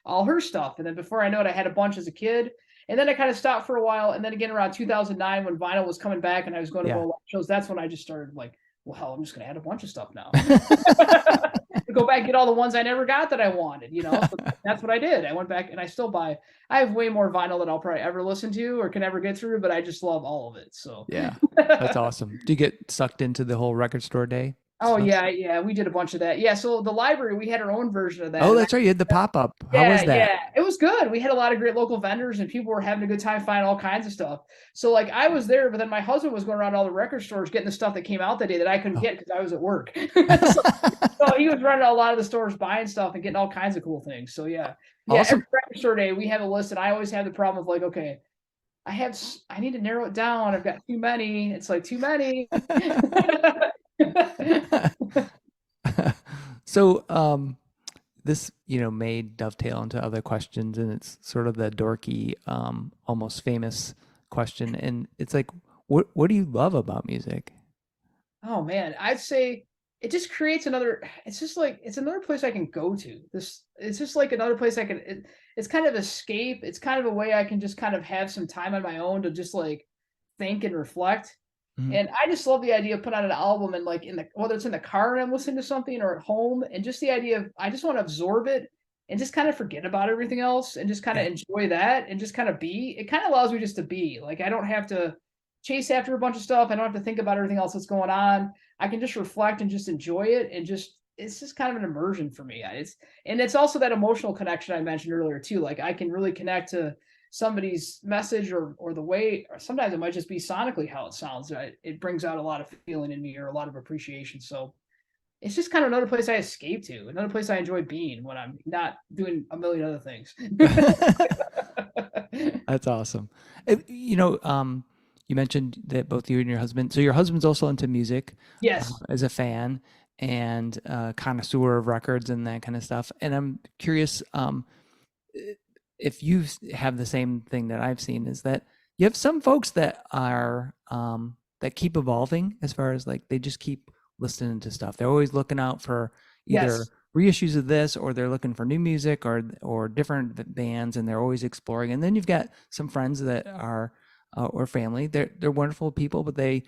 all her stuff. And then before I know it, I had a bunch as a kid. And then I kind of stopped for a while. And then again, around 2009, when vinyl was coming back and I was going to go shows, that's when I just started like, well, hell, I'm just going to add a bunch of stuff now. Go back and get all the ones I never got that I wanted, So that's what I did. I went back and I still buy. I have way more vinyl than I'll probably ever listen to or can ever get through, but I just love all of it. So yeah, that's awesome. Do you get sucked into the whole record store day? Oh yeah, we did a bunch of that. Yeah, so the library, we had our own version of that. Oh, that's right. You had the pop-up. How was that? Yeah, it was good. We had a lot of great local vendors, and people were having a good time finding all kinds of stuff. So like I was there, but then my husband was going around all the record stores getting the stuff that came out that day that I couldn't get because I was at work. so he was running a lot of the stores buying stuff and getting all kinds of cool things. So yeah, awesome. Every record store day we have a list, and I always have the problem of like, okay, I need to narrow it down. I've got too many. It's like too many. So this may dovetail into other questions, and it's sort of the dorky almost famous question, and it's like, What do you love about music? Oh man, I'd say it just creates another. It's just like it's another place I can go to. This it's just like another place I can. It's kind of escape. It's kind of a way I can just kind of have some time on my own to just like think and reflect. Mhm. And I just love the idea of putting on an album and like in the whether it's in the car and I'm listening to something or at home, and just the idea of I just want to absorb it and just kind of forget about everything else and just kind of Yeah. enjoy that and just kind of be. It kind of allows me just to be. Like I don't have to chase after a bunch of stuff. I don't have to think about everything else that's going on. I can just reflect and just enjoy it and just it's just kind of an immersion for me. It's also that emotional connection I mentioned earlier too. Like I can really connect to somebody's message or the way or sometimes it might just be sonically how it sounds. It brings out a lot of feeling in me or a lot of appreciation. So it's just kind of another place I escape to, another place I enjoy being when I'm not doing a million other things. That's awesome. You mentioned that both you and your husband. So your husband's also into music, Yes. as a fan and connoisseur of records and that kind of stuff. And I'm curious, if you have the same thing that I've seen, is that you have some folks that are that keep evolving as far as like they just keep listening to stuff. They're always looking out for either Yes. reissues of this, or they're looking for new music or different bands, and they're always exploring. And then you've got some friends that are or family. They're wonderful people, but they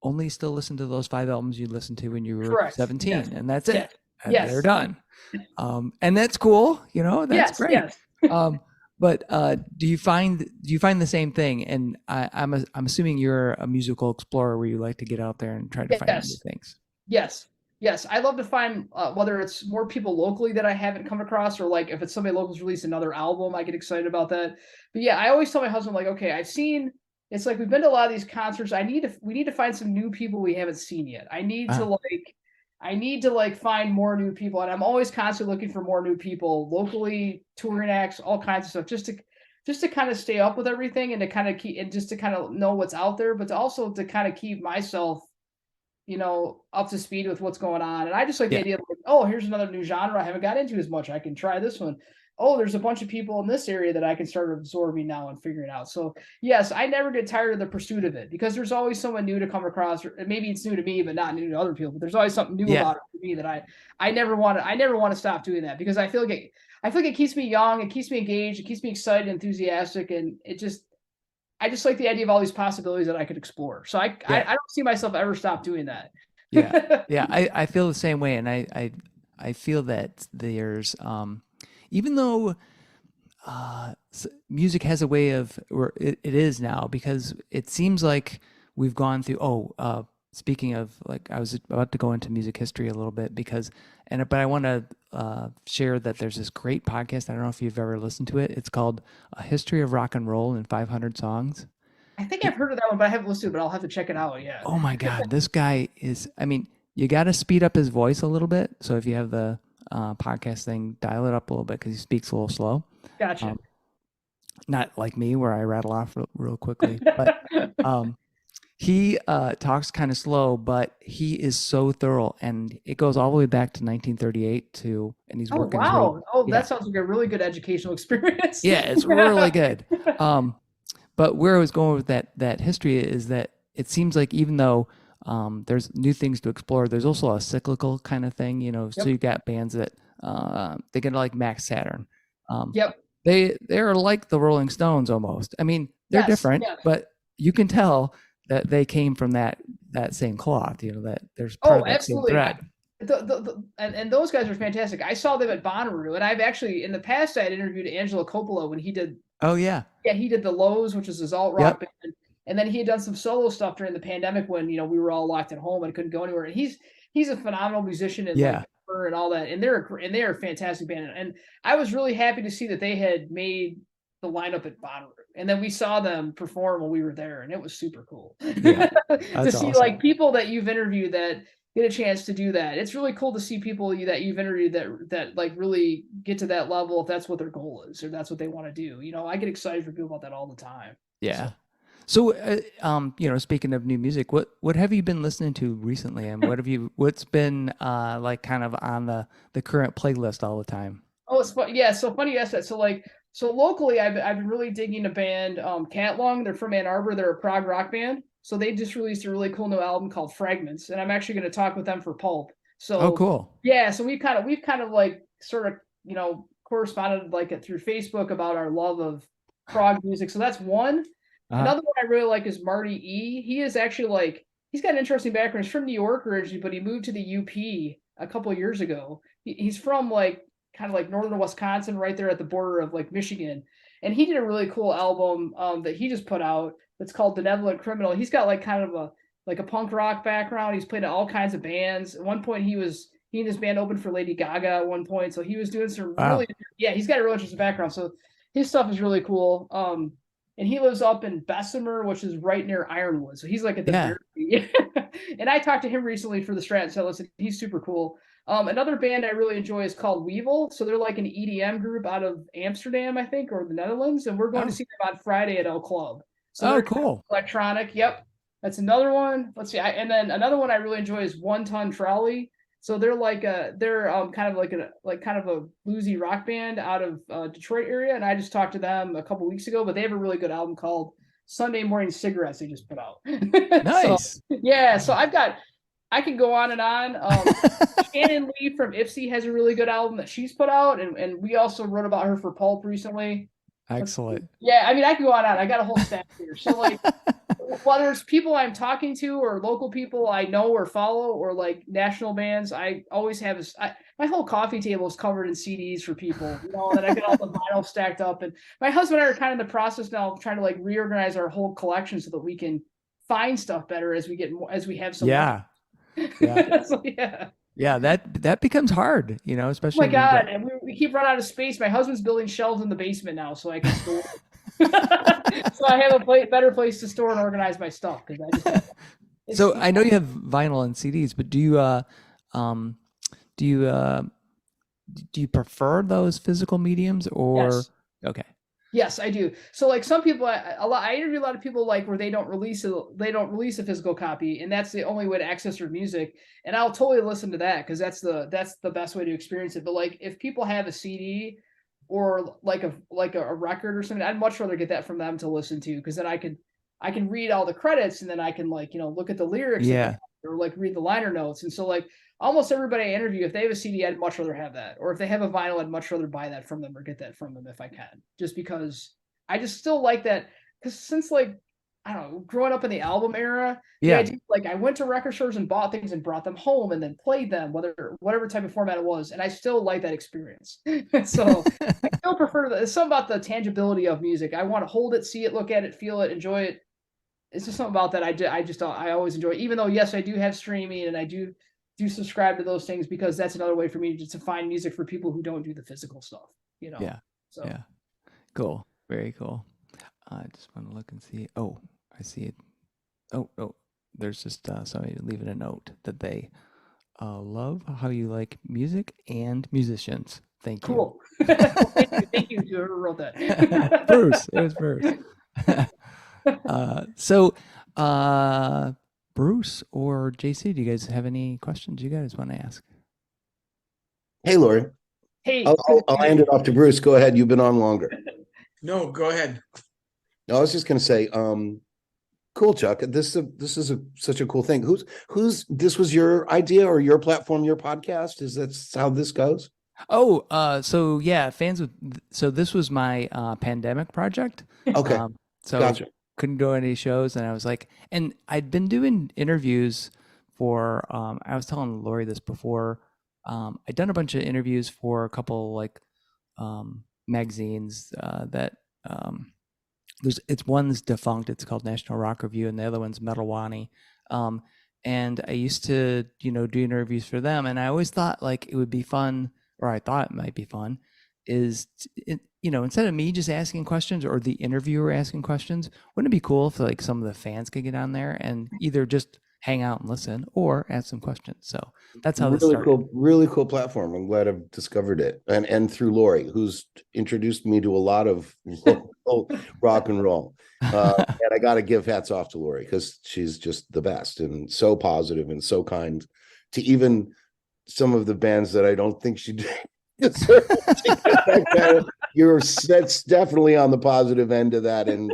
only still listen to those 5 albums you listened to when you were Correct. 17, Yes. and that's Yes. it. And they're Yes. done. And that's cool. That's Yes. great. Yes. But do you find the same thing? And I'm assuming you're a musical explorer where you like to get out there and try to find new Yes. things. Yes. Yes. I love to find whether it's more people locally that I haven't come across or like if it's somebody local's released another album, I get excited about that. But yeah, I always tell my husband, like, okay, it's like we've been to a lot of these concerts. We need to find some new people we haven't seen yet. I need to like find more new people. And I'm always constantly looking for more new people, locally, touring acts, all kinds of stuff, just to kind of stay up with everything and to kind of keep and just to kind of know what's out there, but to also to kind of keep myself up to speed with what's going on. And I just like the Yeah. idea of like, oh, here's another new genre I haven't got into as much. I can try this one. Oh, there's a bunch of people in this area that I can start absorbing now and figuring out. So yes, I never get tired of the pursuit of it because there's always someone new to come across. Or maybe it's new to me, but not new to other people. But there's always something new Yeah. about it for me that I never want to stop doing that because I feel like it keeps me young, it keeps me engaged, it keeps me excited, enthusiastic, and I just like the idea of all these possibilities that I could explore. So I don't see myself ever stop doing that. Yeah. I feel the same way, and I feel that there's even though music has a way of, or it is now, because it seems like we've gone through. Speaking of, like, I was about to go into music history a little bit but I want to share that there's this great podcast. I don't know if you've ever listened to it. It's called A History of Rock and Roll in 500 Songs. I think I've heard of that one, but I haven't listened to it, but I'll have to check it out. Yeah. Oh my God, this guy is, I mean, you got to speed up his voice a little bit. So if you have the podcast thing, dial it up a little bit because he speaks a little slow. Gotcha. Not like me where I rattle off real quickly, but he talks kind of slow, but he is so thorough, and it goes all the way back to 1938 and he's working his way. Wow. Oh, Yeah. that sounds like a really good educational experience. Yeah, it's really good. But where I was going with that history is that it seems like even though there's new things to explore, there's also a cyclical kind of thing, Yep. So you got bands that they get like Max Saturn. Yep. They're like the Rolling Stones almost. I mean, they're Yes, different, yes. but you can tell that they came from that same cloth, that there's part of that same absolutely. thread. And those guys are fantastic. I saw them at Bonnaroo, and I've actually in the past I had interviewed Angelo Coppola when he did. Oh yeah. Yeah, he did the Lows, which is his alt rock band, and then he had done some solo stuff during the pandemic when we were all locked at home and couldn't go anywhere. And he's a phenomenal musician and and all that, and they're a fantastic band. And I was really happy to see that they had made the lineup at Bonnaroo, and then we saw them perform when we were there, and it was super cool Yeah, to see awesome. like people that you've interviewed that get a chance to do that. It's really cool to see people that you've interviewed that like really get to that level if that's what their goal is or that's what they want to do. I get excited for people about that all the time. Yeah. So, speaking of new music, what have you been listening to recently, and what's been like kind of on the current playlist all the time? Oh, it's fun. Yeah, so funny you asked that. So locally, I've been really digging a band, Cat Lung. They're from Ann Arbor. They're a prog rock band. So they just released a really cool new album called Fragments, and I'm actually going to talk with them for Pulp. So Oh, cool. yeah, so we've kind of like sort of, corresponded like it through Facebook about our love of prog music. So that's one. Another one I really like is Marty E. He is actually like, he's got an interesting background. He's from New York originally, but he moved to the UP a couple of years ago. He's from like kind of like northern Wisconsin, right there at the border of like Michigan. And he did a really cool album that he just put out that's called Benevolent Criminal. He's got like kind of a punk rock background. He's played in all kinds of bands. At one point he and his band opened for Lady Gaga at one point. So he was doing some really, he's got a really interesting background. So his stuff is really cool. And he lives up in Bessemer, which is right near Ironwood. So he's like at the very, and I talked to him recently for the Stratton Setlist, and he's super cool. Another band I really enjoy is called Weevil. So they're like an EDM group out of Amsterdam, I think, or the Netherlands. And we're going to see them on Friday at El Club. So they're cool. Electronic. Yep. That's another one. Let's see. And then another one I really enjoy is One Ton Trolley. So they're like kind of a bluesy rock band out of Detroit area, and I just talked to them a couple weeks ago. But they have a really good album called Sunday Morning Cigarettes. They just put out. Nice. So I can go on and on. Shannon Lee from Ipsy has a really good album that she's put out, and we also wrote about her for Pulp recently. Excellent. Yeah, I mean, I can go on and on. I got a whole stack here. So like, whether it's people I'm talking to or local people I know or follow or like national bands, I always have my whole coffee table is covered in CDs for people, and I got all the vinyl stacked up. And my husband and I are kind of in the process now of trying to like reorganize our whole collection so that we can find stuff better as we get more, as we have some. Yeah. So, yeah, that becomes hard, especially. Oh my God, and we keep running out of space. My husband's building shelves in the basement now, so I can store. So I have a better place to store and organize my stuff So I know you have vinyl and CDs, but do you prefer those physical mediums or? Yes. Okay. Yes, I do. So like some people, I interview a lot of people like where they don't release a physical copy, and that's the only way to access their music. And I'll totally listen to that because that's the best way to experience it. But like if people have a CD or like a record or something, I'd much rather get that from them to listen to, because then I can read all the credits, and then I can like look at the lyrics, or like read the liner notes. And so like almost everybody I interview, if they have a CD, I'd much rather have that. Or if they have a vinyl, I'd much rather buy that from them or get that from them if I can. Just because I just still like that. Because since like, I don't know, growing up in the album era, like I went to record stores and bought things and brought them home and then played them, whatever type of format it was. And I still like that experience. So I still prefer that. It's something about the tangibility of music. I want to hold it, see it, look at it, feel it, enjoy it. It's just something about that I always enjoy it. Even though, yes, I do have streaming and I do subscribe to those things, because that's another way for me to find music for people who don't do the physical stuff, Yeah. So yeah. Cool. Very cool. I just want to look and see. Oh, I see it. Oh, there's just somebody leaving a note that they love how you like music and musicians. Thank you. Cool. Thank you to whoever wrote that. Bruce. It was Bruce. Bruce or JC, do you guys have any questions you guys want to ask? Hey, Lori. Hey. I'll hand it off to Bruce. Go ahead. You've been on longer. No, go ahead. No, I was just going to say, cool, Chuck. This is such a cool thing. This was your idea or your platform, your podcast? Is that how this goes? Oh, so yeah, so this was my pandemic project. Okay. So gotcha. Couldn't go to any shows, and I was like, and I'd been doing interviews for, I was telling Lori this before, I'd done a bunch of interviews for a couple like magazines that one's defunct, it's called National Rock Review, and the other one's Metal Wani. And I used to, do interviews for them, and I always thought like it would be fun, or I thought it might be fun, instead of me just asking questions or the interviewer asking questions, wouldn't it be cool if like some of the fans could get on there and either just hang out and listen or ask some questions? So that's how this started. Really cool platform. I'm glad I've discovered it. And through Lori, who's introduced me to a lot of rock and roll. And I got to give hats off to Lori because she's just the best and so positive and so kind to even some of the bands that I don't think she did. That's definitely on the positive end of that, and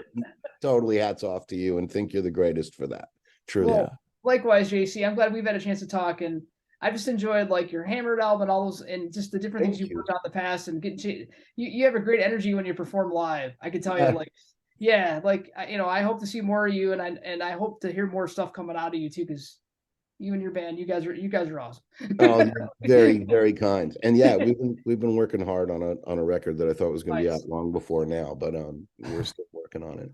totally hats off to you and think you're the greatest for that. Truly. Well, likewise, JC. I'm glad we've had a chance to talk, and I just enjoyed like your Hammered album and all those, and just the different things you've worked on in the past. And you have a great energy when you perform live. I can tell you, like, yeah, like I hope to see more of you, and I hope to hear more stuff coming out of you too, because you and your band, you guys are awesome. Oh, very, very kind. And yeah, we've been working hard on a record that I thought was going to be out long before now, but we're still working on it.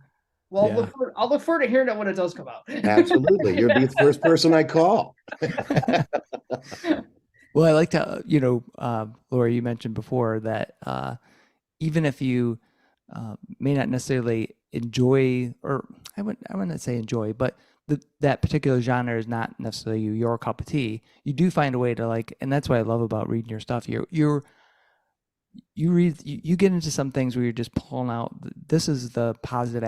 Well, yeah. I'll look forward to hearing it when it does come out. Absolutely. You'll be the first person I call. Well, I like to, Lori, you mentioned before that even if you may not necessarily enjoy, or I wouldn't say enjoy, but that particular genre is not necessarily your cup of tea, you do find a way to like, and that's what I love about reading your stuff. You get into some things where you're just pulling out, this is the positive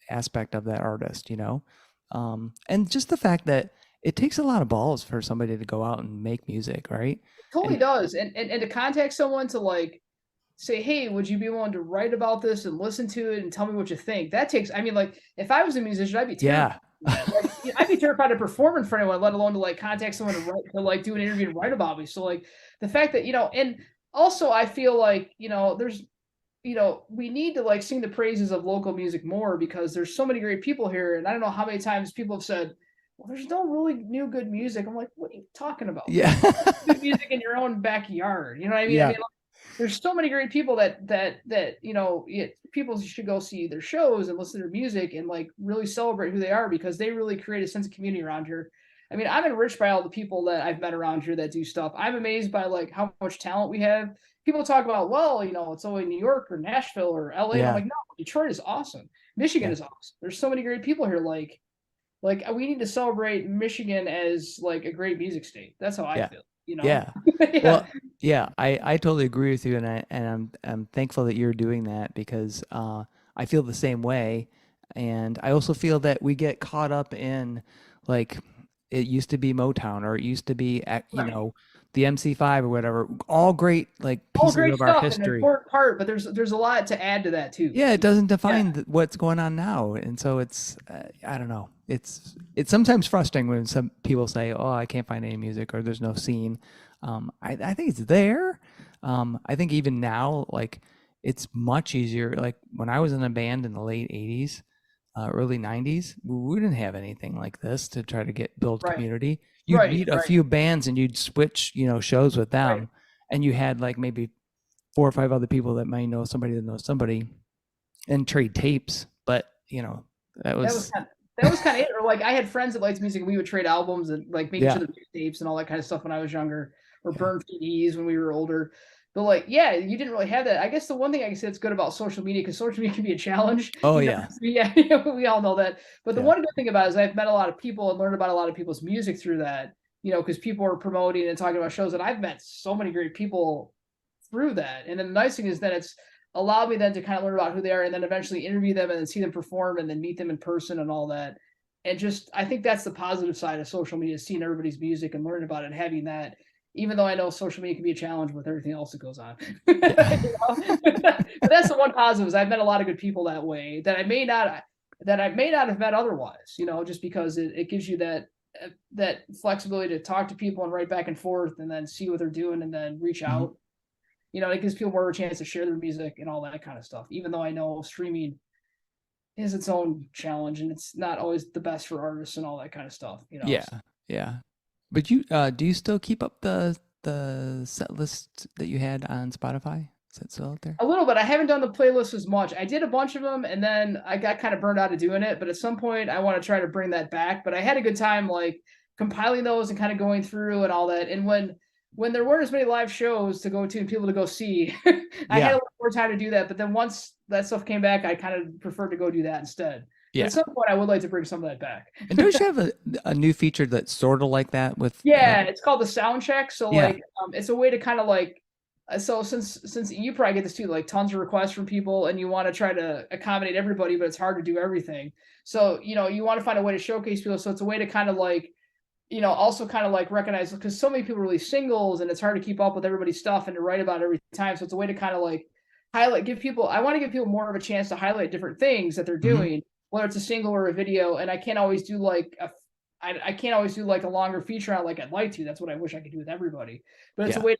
aspect of that artist, and just the fact that it takes a lot of balls for somebody to go out and make music, right? It totally does. And to contact someone to like say, hey, would you be willing to write about this and listen to it and tell me what you think? That takes, I mean, like if I was a musician, I'd be terrified. Like, I'd be terrified to perform in front of anyone, let alone to like contact someone to like do an interview and write about me. So like the fact that, and also I feel like, there's, we need to like sing the praises of local music more, because there's so many great people here. And I don't know how many times people have said, well, there's no really new good music. I'm like, what are you talking about? Yeah. Good music in your own backyard. You know what I mean? Yeah. I mean, like, there's so many great people that people should go see their shows and listen to their music and like really celebrate who they are, because they really create a sense of community around here. I mean, I'm enriched by all the people that I've met around here that do stuff. I'm amazed by like how much talent we have. People talk about, well, it's only New York or Nashville or LA. Yeah. I'm like, no, Detroit is awesome. Michigan is awesome. There's so many great people here. Like we need to celebrate Michigan as like a great music state. That's how I feel. Yeah. Well, yeah, I totally agree with you, and I'm thankful that you're doing that, because I feel the same way, and I also feel that we get caught up in like it used to be Motown, or it used to be the MC5 or whatever, all great like pieces of our history. An important part, but there's a lot to add to that too. Yeah, it doesn't define what's going on now, and so it's I don't know. It's sometimes frustrating when some people say, "Oh, I can't find any music," or "There's no scene." I think it's there. I think even now, like it's much easier. Like when I was in a band in the late '80s, early '90s, we didn't have anything like this to try to build community. You'd meet a few bands and you'd switch, shows with them, and you had like maybe 4 or 5 other people that might know somebody that knows somebody, and trade tapes. But that was kind of it. Or like I had friends that liked music, and we would trade albums and like make each other tapes and all that kind of stuff when I was younger, or burn CDs when we were older. But like, you didn't really have that. I guess the one thing I can say that's good about social media, because social media can be a challenge. Oh, we all know that. But the one good thing about it is I've met a lot of people and learned about a lot of people's music through that, because people are promoting and talking about shows, and I've met so many great people through that. And then the nice thing is that it's allowed me then to kind of learn about who they are, and then eventually interview them and then see them perform and then meet them in person and all that. And just, I think that's the positive side of social media, seeing everybody's music and learning about it and having that. Even though I know social media can be a challenge with everything else that goes on. But that's the one positive, is I've met a lot of good people that way that I may not have met otherwise, just because it gives you that flexibility to talk to people and write back and forth and then see what they're doing and then reach out. It gives people more of a chance to share their music and all that kind of stuff, even though I know streaming is its own challenge and it's not always the best for artists and all that kind of stuff. Yeah. But you do you still keep up the set list that you had on Spotify? Is that still out there? A little bit. I haven't done the playlist as much. I did a bunch of them, and then I got kind of burned out of doing it. But at some point, I want to try to bring that back. But I had a good time like compiling those and kind of going through and all that. And when there weren't as many live shows to go to and people to go see, I had a little more time to do that. But then once that stuff came back, I kind of preferred to go do that instead. Yeah. At some point, I would like to bring some of that back. And don't you have a new feature that's sort of like that with? Yeah, it's called the sound check. So like, it's a way to kind of like, so since you probably get this too, like tons of requests from people, and you want to try to accommodate everybody, but it's hard to do everything. So you want to find a way to showcase people. So it's a way to kind of like, also kind of like recognize, because so many people release singles, and it's hard to keep up with everybody's stuff and to write about it every time. So it's a way to kind of like highlight, I want to give people more of a chance to highlight different things that they're doing. whether it's a single or a video, and I can't always do like I can't always do like a longer feature on like I'd like to. That's what I wish I could do with everybody. But it's Yeah. a way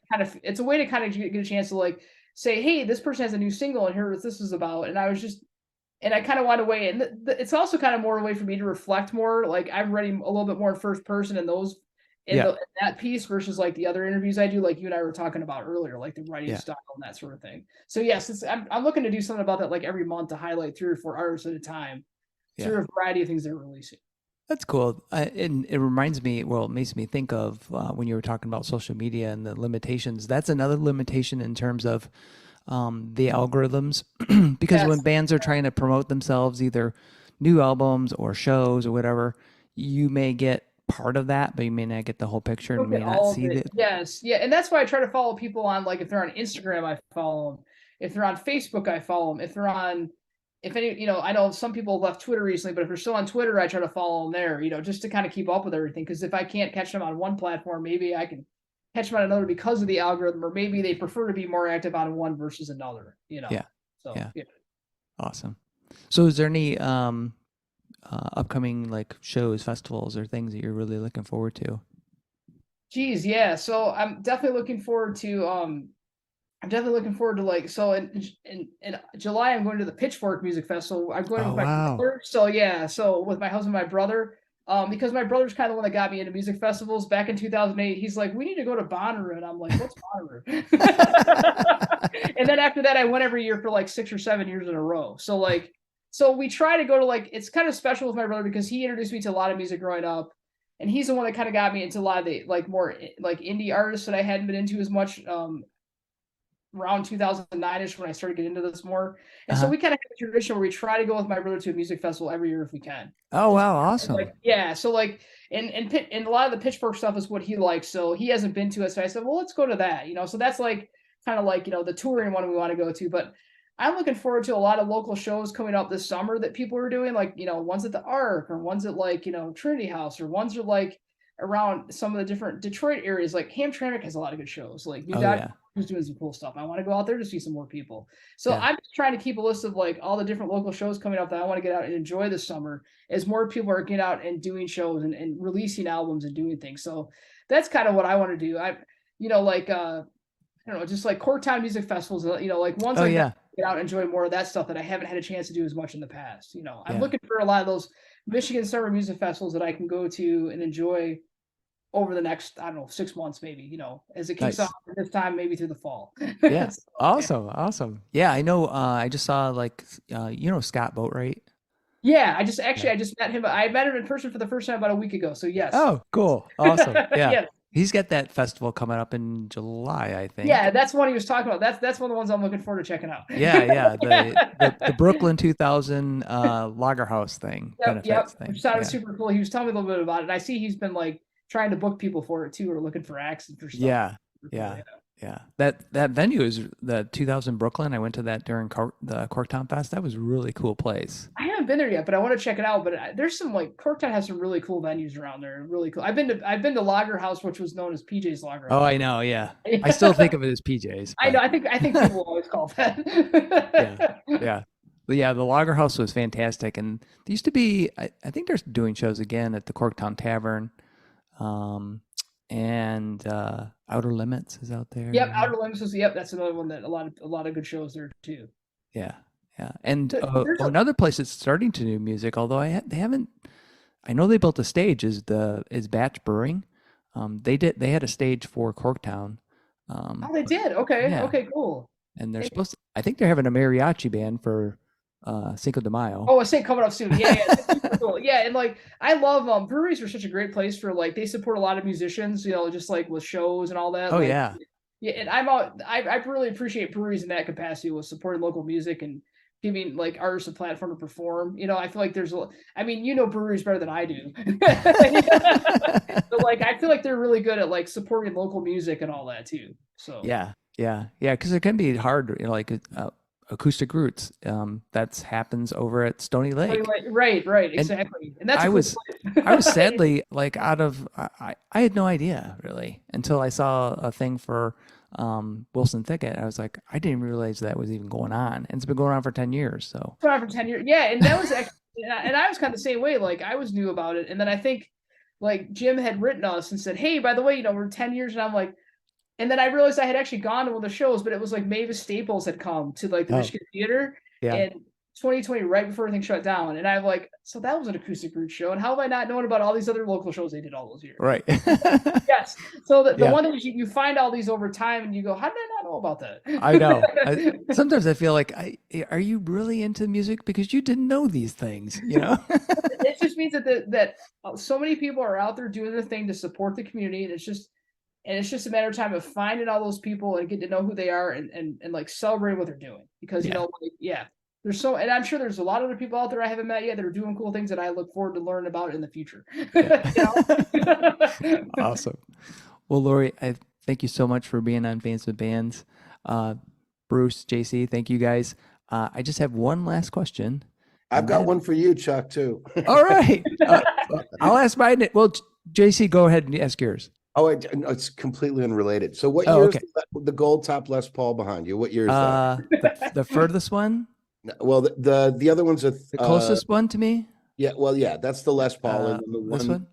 to kind of get a chance to like say, hey, this person has a new single and here what this is about. And I kind of want to weigh in. It's also kind of more a way for me to reflect more. Like I'm writing a little bit more in first person in that piece versus like the other interviews I do, like you and I were talking about earlier, like the writing style and that sort of thing. So yes, I'm looking to do something about that like every month to highlight 3 or 4 artists at a time through a variety of things they're releasing. That's cool. And it reminds me, well, it makes me think of when you were talking about social media and the limitations. That's another limitation in terms of the algorithms, because when bands are trying to promote themselves, either new albums or shows or whatever, you may get part of that, but you may not get the whole picture and may not see it. Yes. Yeah. And that's why I try to follow people on, like, if they're on Instagram, I follow them. If they're on Facebook, I follow them. If they're on, if any, you know, I know some people left Twitter recently, but if they're still on Twitter, I try to follow them there, you know, just to kind of keep up with everything. Because if I can't catch them on one platform, maybe I can catch them on another because of the algorithm, or maybe they prefer to be more active on one versus another, you know? Yeah. So, yeah. Awesome. So is there any upcoming like shows, festivals, or things that you're really looking forward to? Geez, yeah. So I'm definitely looking forward to like, so in July I'm going to the Pitchfork Music Festival. I'm going with my brother. So yeah, so with my husband, my brother, because my brother's kind of the one that got me into music festivals back in 2008. He's like, we need to go to Bonnaroo, and I'm like, what's Bonnaroo? And then after that, I went every year for like 6 or 7 years in a row. So like, so we try to go to like, it's kind of special with my brother because he introduced me to a lot of music growing up. And he's the one that kind of got me into a lot of the like more like indie artists that I hadn't been into as much around 2009ish when I started getting into this more. And so we kind of have a tradition where we try to go with my brother to a music festival every year if we can. Oh, wow. Awesome. Like, yeah. So like, and a lot of the Pitchfork stuff is what he likes. So he hasn't been to it. So I said, well, let's go to that, you know? So that's like kind of like, you know, the touring one we want to go to, but I'm looking forward to a lot of local shows coming up this summer that people are doing, like, you know, ones at the Arc or ones at like, you know, Trinity House, or ones are like around some of the different Detroit areas. Like Hamtramck has a lot of good shows. Like New who's doing some cool stuff. I want to go out there to see some more people. So I'm just trying to keep a list of like all the different local shows coming up that I want to get out and enjoy this summer as more people are getting out and doing shows and releasing albums and doing things. So that's kind of what I want to do. You know, like, I don't know, just like Corktown music festivals, you know, like ones get out and enjoy more of that stuff that I haven't had a chance to do as much in the past. You know, I'm looking for a lot of those Michigan summer music festivals that I can go to and enjoy over the next, I don't know, 6 months, maybe, you know, as it kicks off this time, maybe through the fall. Yeah. So, awesome. Yeah. I know. I just saw like, you know, Scott Boatwright. Yeah. I just met him. I met him in person for the first time about a week ago. So yes. Oh, cool. Awesome. Yeah. He's got that festival coming up in July, I think. Yeah, that's one he was talking about. That's one of the ones I'm looking forward to checking out. Yeah. The Brooklyn 2000 Lager House thing. Yep. Which sounded super cool. He was telling me a little bit about it. And I see he's been like trying to book people for it too, or looking for acts and for stuff. Yeah. That venue is the 2000 Brooklyn. I went to that during the Corktown Fest. That was a really cool place. I haven't been there yet, but I want to check it out. But there's some like Corktown has some really cool venues around there. Really cool. I've been to Lager House, which was known as PJ's Lager House. Oh, I know. Yeah, I still think of it as PJ's. But... I know. I think people always call that. Yeah. But yeah, the Lager House was fantastic, and they used to be. I think they're doing shows again at the Corktown Tavern. And Outer Limits is out there. Yep, Outer Limits is that's another one that a lot of good shows there too. Yeah. And another place that's starting to do music, although they haven't. I know they built a stage. Is Batch Brewing? They had a stage for Corktown. They did. Okay. Yeah. Okay. Cool. And they're supposed to. I think they're having a mariachi band for Cinco de Mayo. Oh, I say coming up soon. Yeah. That's super cool. Yeah, and like I love breweries are such a great place for like they support a lot of musicians, you know, just like with shows and all that. Oh, like, yeah. Yeah, and I really appreciate breweries in that capacity with supporting local music and giving like artists a platform to perform. You know, I feel like you know breweries better than I do. So like I feel like they're really good at like supporting local music and all that too. So yeah, because it can be hard, you know, like Acoustic Roots, that happens over at Stony Lake. Right, exactly. And that's I was sadly like I had no idea really until I saw a thing for Wilson Thicket. I was like, I didn't even realize that was even going on, and it's been going on for 10 years. So for 10 years, yeah. And that was actually And I was kind of the same way. Like I was new about it, and then I think like Jim had written us and said, "Hey, by the way, we're 10 years," and I'm like, and then I realized I had actually gone to one of the shows, but it was like Mavis Staples had come to like the Michigan Theater Yeah. in 2020, right before everything shut down, and I'm like, so that was an acoustic root show, and how have I not known about all these other local shows they did all those years? Right. Yes. So the Yeah. one that you find all these over time, and you go, how did I not know about that? I know. Sometimes I feel like, are you really into music because you didn't know these things? It just means that so many people are out there doing their thing to support the community, and it's just a matter of time of finding all those people and getting to know who they are and like celebrating what they're doing, because there's and I'm sure there's a lot of other people out there I haven't met yet that are doing cool things that I look forward to learn about in the future. Awesome. Well, Lori, I thank you so much for being on Bands with Bands. Bruce, JC, thank you guys. I just have one last question. I've got one for you, Chuck, too. All right. I'll ask mine. Well, JC, go ahead and ask yours. Oh, no, it's completely unrelated. So what year is the gold top Les Paul behind you? What year is that? The furthest one? Well, the other one's the closest one to me? Yeah, well, yeah, that's the Les Paul. And the this one?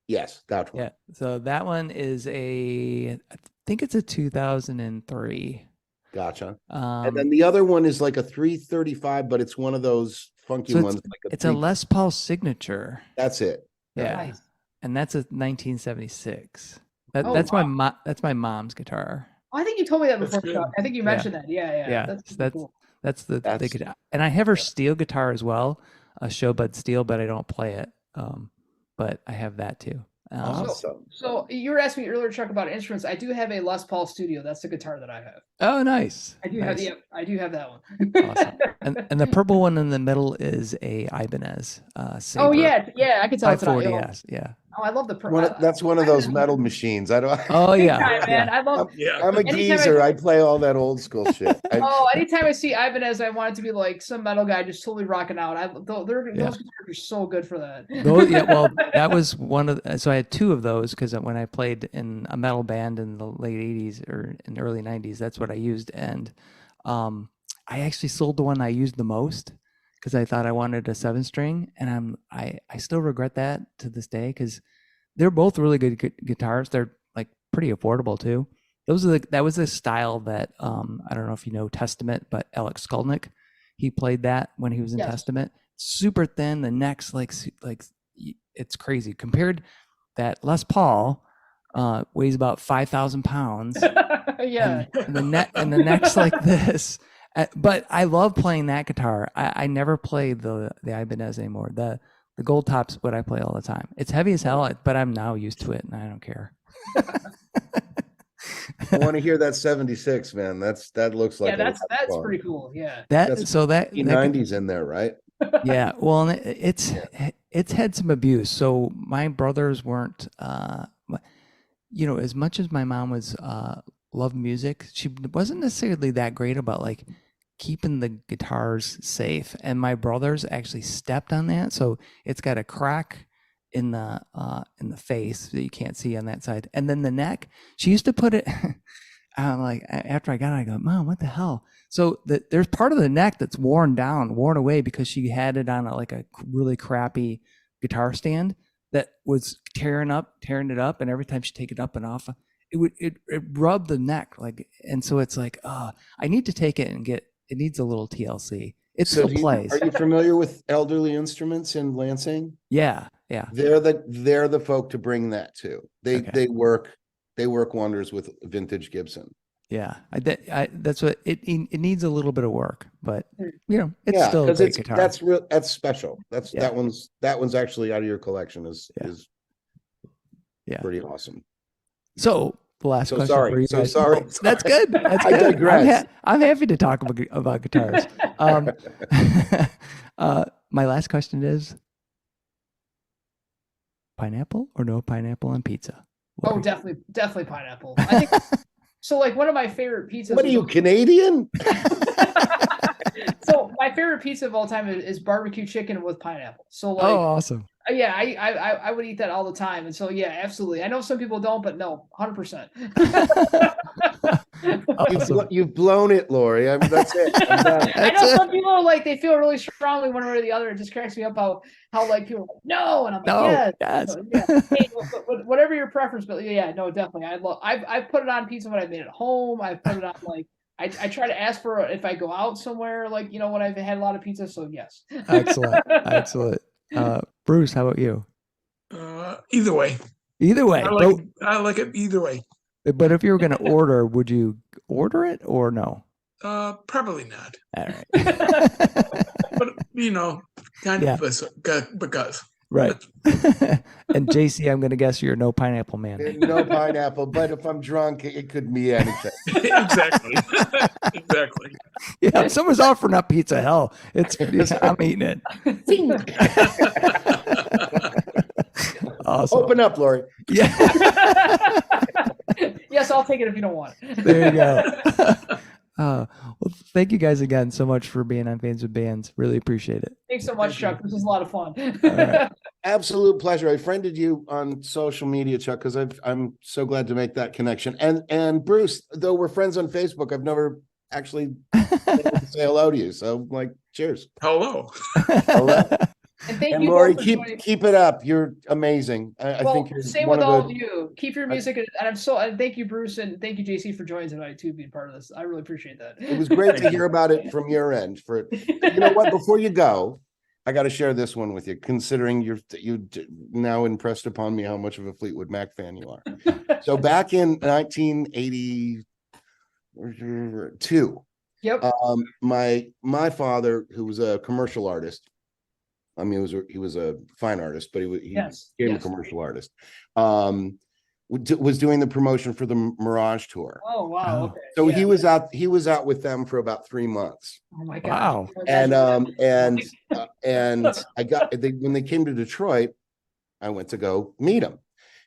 Yes, that one. Yeah, so that one is I think it's a 2003. Gotcha. And then the other one is like a 335, but it's one of those funky ones. It's a Les Paul signature. That's it. Yeah. Nice. And that's a 1976. That's wow. That's my mom's guitar. I think you told me that before, Chuck. I think you mentioned that. Yeah. That's the guitar. And I have her steel guitar as well, a Showbud steel, but I don't play it. But I have that too. Awesome. So you were asking me earlier, Chuck, about instruments. I do have a Les Paul Studio. That's the guitar that I have. Oh, nice. I do have that one. Awesome. And the purple one in the middle is a Ibanez. Saber. Oh yeah, I can tell it's an 540S. Yeah. Oh, I love the purple. That's one of those metal machines. I don't. Oh yeah, man. I love. I'm a geezer. I play all that old school shit. Anytime I see Ibanez, I want it to be like some metal guy just totally rocking out. Those guitars are so good for that. Well, that was one of. So I had two of those because when I played in a metal band in the late '80s or in the early '90s, that's what I used. And I actually sold the one I used the most because I thought I wanted a 7-string, and I still regret that to this day because they're both really good guitars. They're like pretty affordable too. That was a style that I don't know if you know Testament, but Alex Skolnick, he played that when he was in Testament. Super thin, the neck's like it's crazy. Compared that Les Paul weighs about 5,000 pounds. Yeah. And the neck's like this. But I love playing that guitar. I never play the Ibanez anymore. The gold top's what I play all the time. It's heavy as hell, but I'm now used to it and I don't care. I want to hear that 76, man. That looks like that's pretty cool. Yeah. That's 90s in there, right? Yeah. Well, it's had some abuse. So my brothers weren't as much as my mom was loved music, she wasn't necessarily that great about like keeping the guitars safe, and my brothers actually stepped on that, so it's got a crack in the face that you can't see on that side, and then the neck. She used to put it. Like after I got it, I go, Mom, what the hell? So there's part of the neck that's worn away because she had it on a really crappy guitar stand that was tearing it up, and every time she take it up and off, it rubbed the neck and so it's like, I need to take it and it needs a little TLC. It still plays. Are you familiar with Elderly Instruments in Lansing? Yeah. They're the folk to bring that to. They work wonders with vintage Gibson. Yeah, that's what it needs a little bit of work, but it's still a great guitar. That's special. That one's actually out of your collection is pretty awesome. So the last question. Sorry. Sorry. That's good. That's good. I digress. I'm happy to talk about guitars. My last question is: pineapple or no pineapple on pizza? Oh, definitely pineapple. I think so. Like one of my favorite pizzas. What are you, Canadian? So my favorite pizza of all time is barbecue chicken with pineapple. So awesome. Yeah, I would eat that all the time, and so yeah, absolutely. I know some people don't, but no, 100%. Awesome. You've blown it, Lori. I mean, that's it. I'm done. I know some people are like, they feel really strongly one way or the other. It just cracks me up how like people are like, no, and I'm like, No, yes, yes. yeah. Hey, whatever your preference, but yeah, no, definitely. I've put it on pizza when I've made it at home. I've put it on like I try to ask for if I go out somewhere, like when I've had a lot of pizza. So yes. Excellent. Excellent. Bruce, how about you? Either way. Either way. I like it either way. But if you were going to order, would you order it or no? Probably not. All right. But kind of because. Right. And JC, I'm going to guess you're no pineapple man. No pineapple, but if I'm drunk, it could be anything. Exactly. Exactly. Yeah, if someone's offering up pizza, hell, I'm eating it. Awesome. Open up, Lori. Yeah. Yes, I'll take it if you don't want it. There you go. Well, thank you guys again so much for being on Fans with Bands. Really appreciate it. Thanks so much, Chuck. This was a lot of fun. Right. Absolute pleasure. I friended you on social media, Chuck, because I'm so glad to make that connection. And Bruce, though we're friends on Facebook, I've never actually been able to say hello to you. So like, cheers. Hello. Hello. And thank And you Lori, both for joining. keep it up. You're amazing. I think you're same one with of all the, of you. Keep your music, and thank you, Bruce, and thank you, JC, for joining tonight too, being part of this. I really appreciate that. It was great to hear about it from your end. You know what? Before you go, I got to share this one with you. Considering you now impressed upon me how much of a Fleetwood Mac fan you are. So back in 1982, Yep. My father, who was a commercial artist. I mean, he was a fine artist, but he became a commercial artist. Was doing the promotion for the Mirage tour. Oh wow! Okay. So he was out with them for about 3 months. Oh my God! Wow. And when they came to Detroit, I went to go meet them,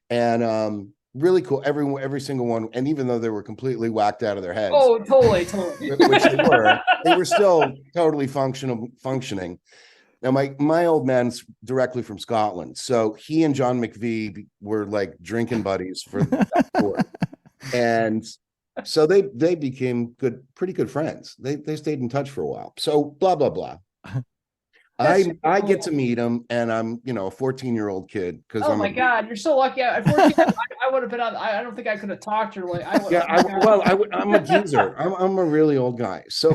and really cool. Every single one, and even though they were completely whacked out of their heads, oh totally, which they were still totally functioning. Now, my old man's directly from Scotland, so he and John McVie were like drinking buddies for that tour, and so they became pretty good friends. They stayed in touch for a while. So blah blah blah. I get to meet him, and I'm a 14-year-old kid because oh my God, you're so lucky. At 14, I would have been on. I don't think I could have talked to her. Like I'm a geezer. I'm a really old guy. So,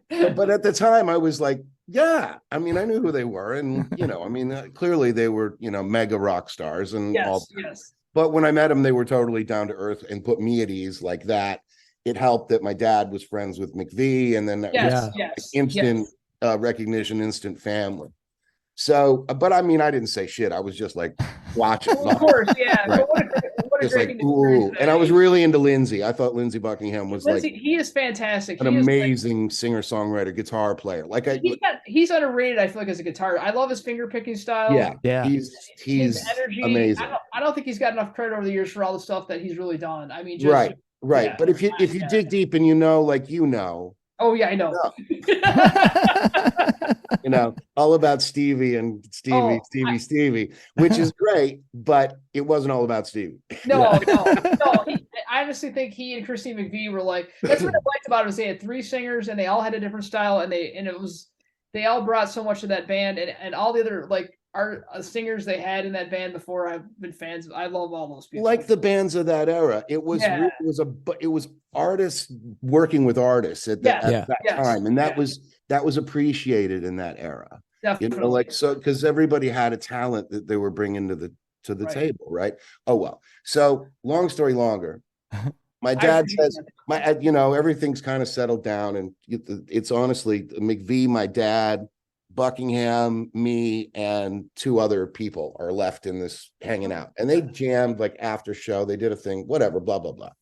but at the time I was like, yeah. I mean, I knew who they were, and I mean, clearly they were mega rock stars and all. Yes. But when I met them, they were totally down to earth and put me at ease like that. It helped that my dad was friends with McVie, and then that was instant recognition, instant family. So, but I mean, I didn't say shit. I was just like watching. Of course, yeah. Right. What a just great like, ooh. And I was really into Lindsey. I thought Lindsey Buckingham was he is fantastic. An amazing singer-songwriter, guitar player. Like he's underrated, I feel like, as a guitar. I love his finger picking style. Yeah. He's his energy. Amazing. I don't think he's got enough credit over the years for all the stuff that he's really done. I mean, right. Yeah, but if you dig deep and oh yeah, I know. All about Stevie and Stevie, which is great, but it wasn't all about Stevie. No. I honestly think he and Christine McVie were like, that's what I liked about it, was they had 3 singers and they all had a different style, and they all brought so much to that band, and all the other singers they had in that band before. I've been fans. I love all those people. Like the bands of that era, it was artists working with artists at that time, and that was appreciated in that era. Definitely. Because everybody had a talent that they were bringing to the table, right? Oh well. So long story longer. My dad says, everything's kind of settled down, and it's honestly McVie, my dad, Buckingham, me, and 2 other people are left in this hanging out, and they jammed like after show. They did a thing, whatever, blah blah blah.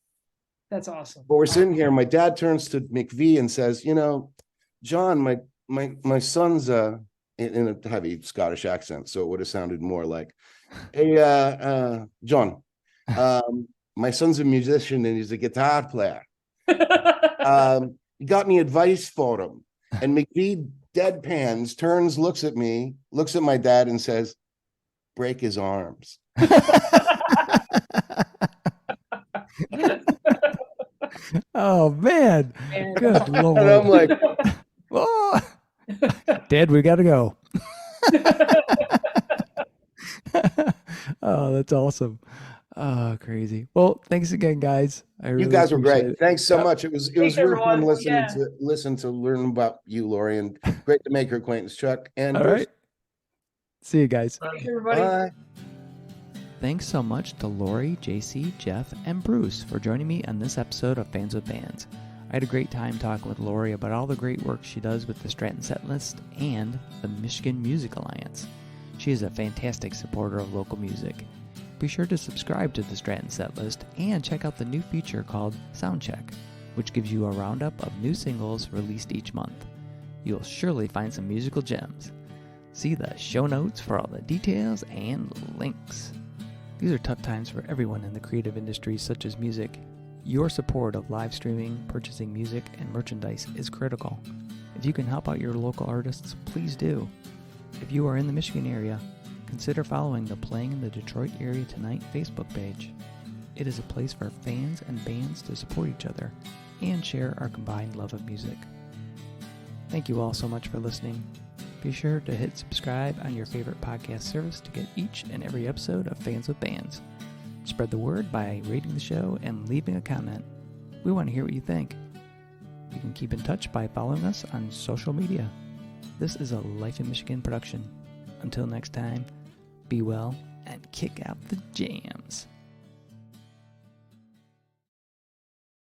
That's awesome. But we're sitting here. My dad turns to McVie and says, John, my son's in a heavy Scottish accent, so it would have sounded more like, hey, John, my son's a musician and he's a guitar player. You got any advice for him? And McVie deadpans, turns, looks at me, looks at my dad, and says, break his arms. Oh man, And good And I'm lord! like, Oh, Dad, we gotta go. Oh, that's awesome. Oh, crazy. Well, thanks again, guys. I you really guys were appreciate great. it. Thanks so Yep. much. It was Thanks, real fun everyone. listening Yeah. to learn about you, Lori, and great to make your acquaintance, Chuck and All Bruce. right. See you guys. Thanks, everybody. Bye. Thanks so much to Lori, JC, Jeff, and Bruce for joining me on this episode of Fans with Bands. I had a great time talking with Lori about all the great work she does with the Stratton Setlist and the Michigan Music Alliance. She is a fantastic supporter of local music. Be sure to subscribe to the Stratton Setlist and check out the new feature called Soundcheck, which gives you a roundup of new singles released each month. You'll surely find some musical gems. See the show notes for all the details and links. These are tough times for everyone in the creative industries such as music. Your support of live streaming, purchasing music, and merchandise is critical. If you can help out your local artists, please do. If you are in the Michigan area, consider following the Playing in the Detroit Area Tonight Facebook page. It is a place for fans and bands to support each other and share our combined love of music. Thank you all so much for listening. Be sure to hit subscribe on your favorite podcast service to get each and every episode of Fans with Bands. Spread the word by rating the show and leaving a comment. We want to hear what you think. You can keep in touch by following us on social media. This is a Life in Michigan production. Until next time, be well and kick out the jams.